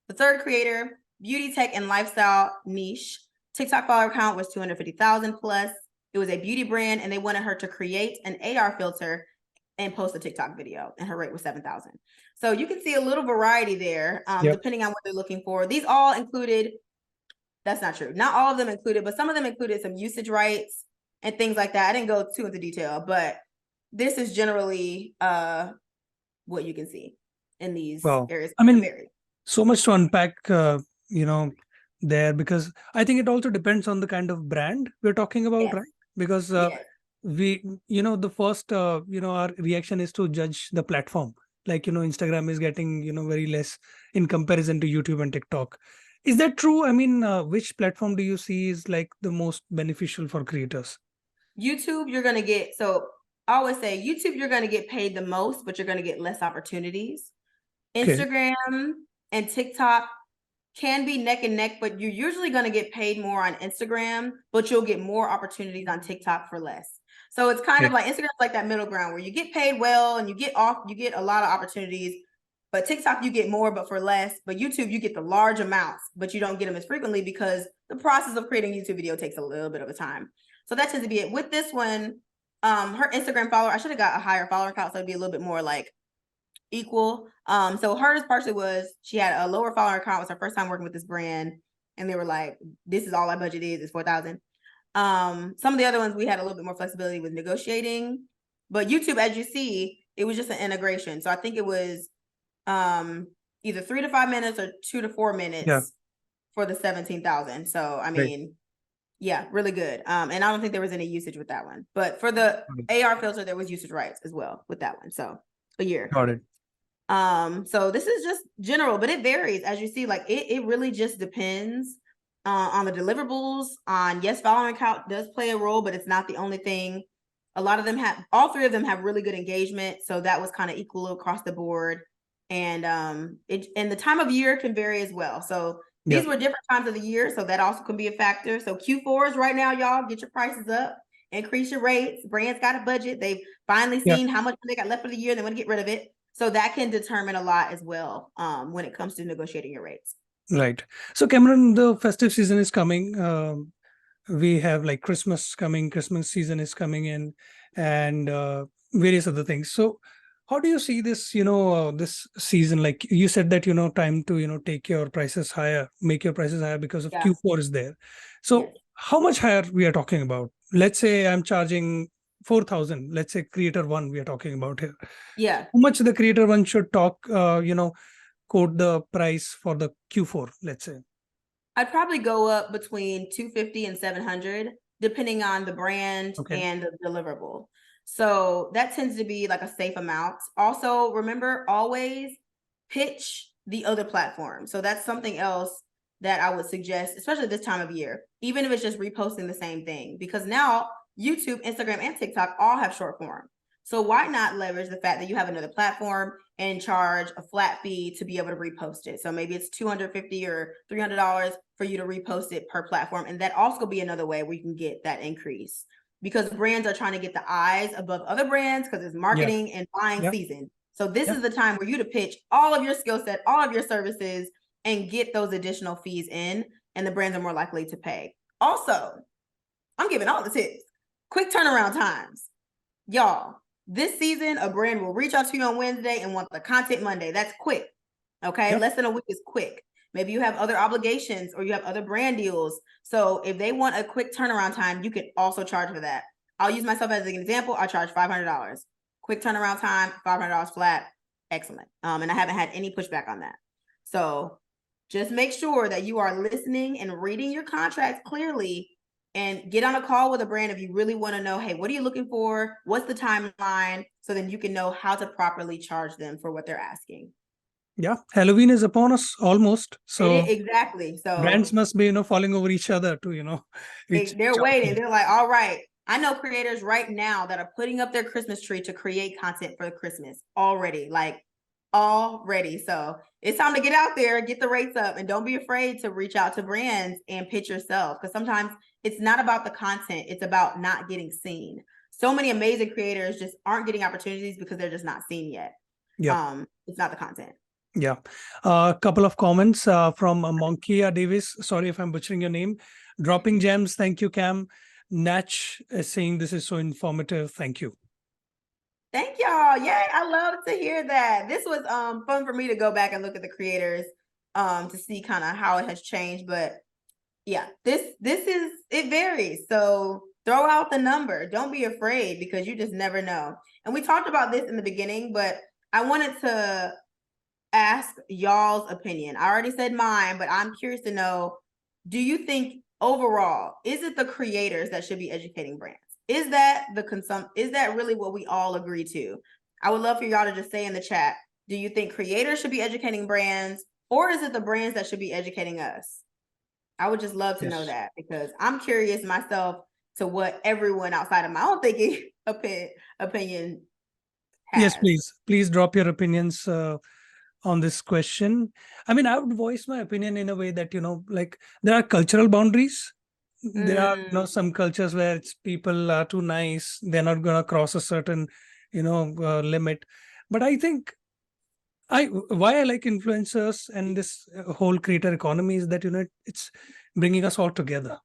The third creator, beauty tech and lifestyle niche. TikTok follower count was 250,000 plus. It was a beauty brand, and they wanted her to create an AR filter and post a TikTok video, and her rate was 7,000. So you can see a little variety there, depending on what they're looking for. These all included, that's not true. Not all of them included, but some of them included some usage rights and things like that. I didn't go too into detail, but this is generally what you can see in these areas. I mean, so much to unpack, there, because I think it also depends on the kind of brand we're talking about, right? Because we, the first, our reaction is to judge the platform. Like, Instagram is getting, very less in comparison to YouTube and TikTok. Is that true? I mean, which platform do you see is like the most beneficial for creators? YouTube, you're going to get, so I always say YouTube, you're going to get paid the most, but you're going to get less opportunities. Instagram and TikTok can be neck and neck, but you're usually going to get paid more on Instagram, but you'll get more opportunities on TikTok for less. So it's kind of like Instagram's like that middle ground where you get paid well and you get a lot of opportunities, but TikTok you get more, but for less. But YouTube, you get the large amounts, but you don't get them as frequently because the process of creating a YouTube video takes a little bit of a time. So that tends to be it. With this one, her Instagram follower, I should have got a higher follower count, so it'd be a little bit more like equal. So hers partially was she had a lower follower count. It was her first time working with this brand, and they were like, "This is all our budget is 4,000." Some of the other ones we had a little bit more flexibility with negotiating, but YouTube, as you see, it was just an integration. So I think it was either 3 to 5 minutes or 2 to 4 minutes for the 17,000. So I mean, really good. And I don't think there was any usage with that one, but for the AR filter, there was usage rights as well with that one. So a year. Got it. So this is just general, but it varies. As you see, like it really just depends on the deliverables. Following count does play a role, but it's not the only thing. A lot of them all 3 of them have really good engagement. So that was kind of equal across the board. And the time of year can vary as well. So these were different times of the year. So that also can be a factor. So Q4 is right now, y'all get your prices up, increase your rates. Brands got a budget. They've finally seen how much they got left for the year. They want to get rid of it. So that can determine a lot as well when it comes to negotiating your rates. Right. So Kameron, the festive season is coming. we have like Christmas coming, Christmas season is coming in, and various other things. So how do you see this, this season? Like you said that, time to, take your prices higher, make your prices higher because of Yeah. Q4 is there. Yes. So how much higher we are talking about? Let's say I'm charging 4,000. Let's say creator one we are talking about here. Yeah. How much the creator one should talk, quote the price for the Q4, let's say? I'd probably go up between 250 and 700, depending on the brand Okay. and the deliverable. So that tends to be like a safe amount. Also, remember, always pitch the other platform. So that's something else that I would suggest, especially this time of year, even if it's just reposting the same thing, because now YouTube, Instagram, and TikTok all have short form. So why not leverage the fact that you have another platform and charge a flat fee to be able to repost it? So maybe it's $250 or $300 for you to repost it per platform. And that also could be another way we can get that increase, because brands are trying to get the eyes above other brands because it's marketing and buying season. So this is the time for you to pitch all of your skill set, all of your services, and get those additional fees in, and the brands are more likely to pay. Also, I'm giving all the tips. Quick turnaround times. Y'all, this season, a brand will reach out to you on Wednesday and want the content Monday. That's quick. Okay. Less than a week is quick. Maybe you have other obligations or you have other brand deals. So if they want a quick turnaround time, you can also charge for that. I'll use myself as an example. I charge $500. Quick turnaround time, $500 flat. Excellent. And I haven't had any pushback on that. So just make sure that you are listening and reading your contracts clearly, and get on a call with a brand if you really want to know, hey, what are you looking for? What's the timeline? So then you can know how to properly charge them for what they're asking. Yeah, Halloween is upon us almost. So exactly. So brands must be, falling over each other to, they're waiting. They're like, all right. I know creators right now that are putting up their Christmas tree to create content for Christmas already. So it's time to get out there, get the rates up, and don't be afraid to reach out to brands and pitch yourself. Because sometimes it's not about the content, it's about not getting seen. So many amazing creators just aren't getting opportunities because they're just not seen yet. It's not the content. Yeah. A couple of comments from Monkia Davis. Sorry if I'm butchering your name. Dropping gems. Thank you, Cam. Natch is saying this is so informative. Thank you. Thank y'all. Yay. I love to hear that. This was fun for me to go back and look at the creators to see kind of how it has changed. But yeah, this is, it varies. So throw out the number. Don't be afraid, because you just never know. And we talked about this in the beginning, but I wanted to ask y'all's opinion. I already said mine, but I'm curious to know, do you think overall, is it the creators that should be educating brands? Is that is that really what we all agree to? I would love for y'all to just say in the chat, do you think creators should be educating brands, or is it the brands that should be educating us? I would just love to know that, because I'm curious myself to what everyone outside of my own thinking opinion has. Yes, please drop your opinions on this question. I mean, I would voice my opinion in a way that, like there are cultural boundaries. There are, some cultures where it's people are too nice. They're not going to cross a certain, limit. But I think why I like influencers and this whole creator economy is that, it's bringing us all together.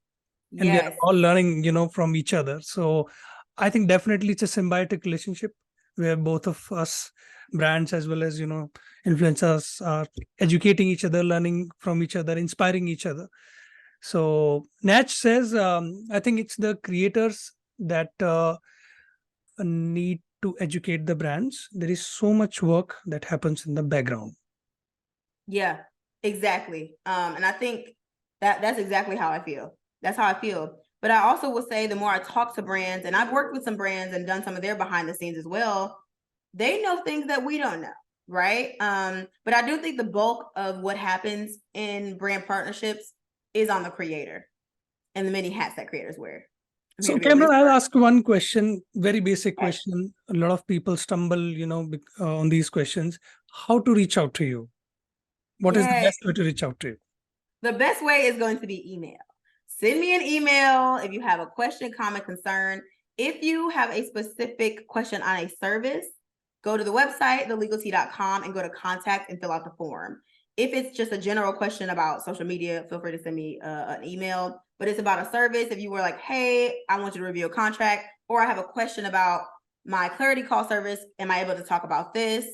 And we are all learning, from each other. So I think definitely it's a symbiotic relationship where both of us, brands as well as, influencers, are educating each other, learning from each other, inspiring each other. So Natch says, I think it's the creators that need to educate the brands. There is so much work that happens in the background. Yeah, exactly. And I think that's exactly how I feel. That's how I feel. But I also will say, the more I talk to brands, and I've worked with some brands and done some of their behind the scenes as well, they know things that we don't know, right? But I do think the bulk of what happens in brand partnerships is on the creator and the many hats that creators wear. So Kameron, I'll ask one question, very basic question. A lot of people stumble, on these questions. How to reach out to you? What is the best way to reach out to you? The best way is going to be email. Send me an email if you have a question, comment, concern. If you have a specific question on a service, go to the website, thelegaltea.com, and go to contact and fill out the form. If it's just a general question about social media, feel free to send me an email. But it's about a service. If you were like, hey, I want you to review a contract, or I have a question about my Clarity Call service, am I able to talk about this?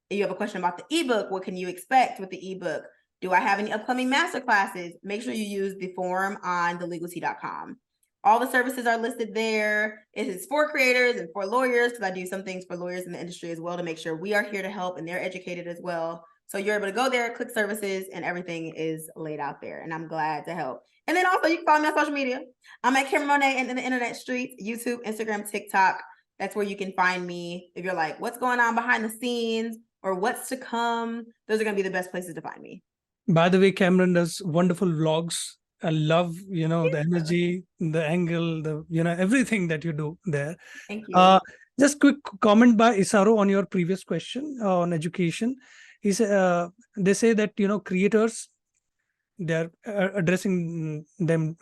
If you have a question about the ebook, what can you expect with the ebook? Do I have any upcoming masterclasses? Make sure you use the form on thelegalty.com. All the services are listed there. It is for creators and for lawyers, because I do some things for lawyers in the industry as well to make sure we are here to help and they're educated as well. So you're able to go there, click services, and everything is laid out there. And I'm glad to help. And then also you can follow me on social media. I'm at Kameron Monet in the internet streets, YouTube, Instagram, TikTok. That's where you can find me. If you're like, what's going on behind the scenes or what's to come, those are going to be the best places to find me. By the way, Kameron does wonderful vlogs. I love, the energy, the angle, everything that you do there. Thank you. Just quick comment by Isaro on your previous question on education. They say that, creators, they're addressing them.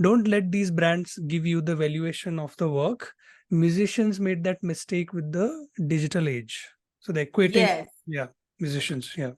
Don't let these brands give you the valuation of the work. Musicians made that mistake with the digital age. So they're quitting. Yes. Yeah, musicians. Yeah.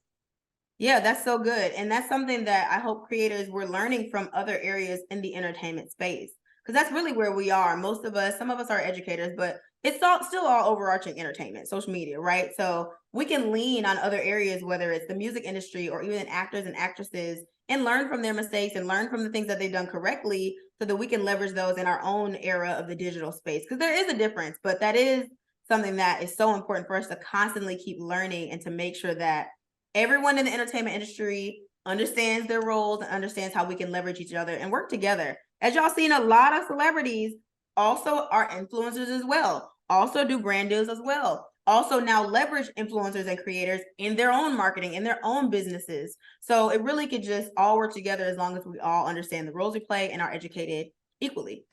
Yeah, that's so good. And that's something that I hope creators were learning from other areas in the entertainment space, because that's really where we are. Most of us, some of us are educators, but it's still all overarching entertainment, social media, right? So we can lean on other areas, whether it's the music industry or even actors and actresses, and learn from their mistakes and learn from the things that they've done correctly so that we can leverage those in our own era of the digital space. Because there is a difference, but that is something that is so important for us to constantly keep learning and to make sure that everyone in the entertainment industry understands their roles and understands how we can leverage each other and work together. As y'all seen, a lot of celebrities also are influencers as well, also do brand deals as well, also now leverage influencers and creators in their own marketing, in their own businesses. So it really could just all work together as long as we all understand the roles we play and are educated equally.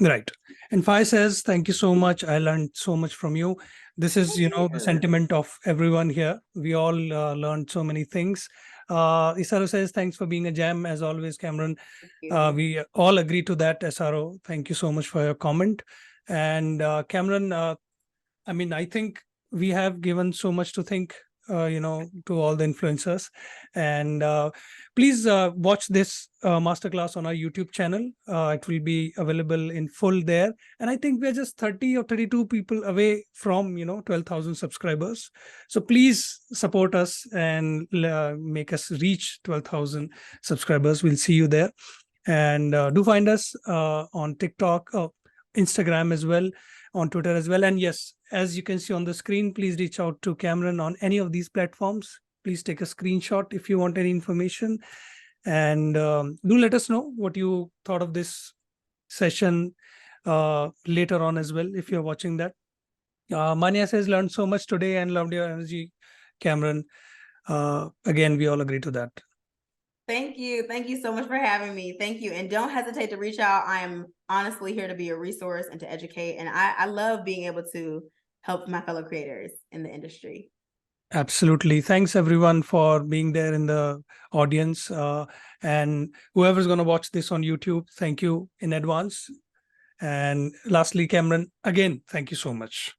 Right. And Fai says, thank you so much. I learned so much from you. This is, the sentiment of everyone here. We all learned so many things. Isaro says, thanks for being a gem. As always, Kameron. We all agree to that, Isaro. Thank you so much for your comment. And Kameron, I think we have given so much to think, to all the influencers. And please watch this masterclass on our YouTube channel. It will be available in full there. And I think we're just 30 or 32 people away from, 12,000 subscribers. So please support us and make us reach 12,000 subscribers. We'll see you there. And do find us on TikTok, Instagram as well, on Twitter as well. And yes, as you can see on the screen, please reach out to Kameron on any of these platforms. Please take a screenshot if you want any information. And do let us know what you thought of this session later on as well, if you're watching that. Manya says, learned so much today and loved your energy, Kameron. Again, we all agree to that. Thank you. Thank you so much for having me. Thank you. And don't hesitate to reach out. I am honestly here to be a resource and to educate. And I love being able to help my fellow creators in the industry. Absolutely. Thanks everyone for being there in the audience. And whoever's going to watch this on YouTube, thank you in advance. And lastly, Kameron, again, thank you so much.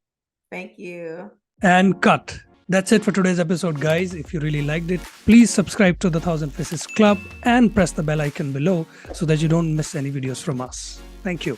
Thank you. And cut. That's it for today's episode, guys. If you really liked it, please subscribe to the 1000 Faces Club and press the bell icon below so that you don't miss any videos from us. Thank you.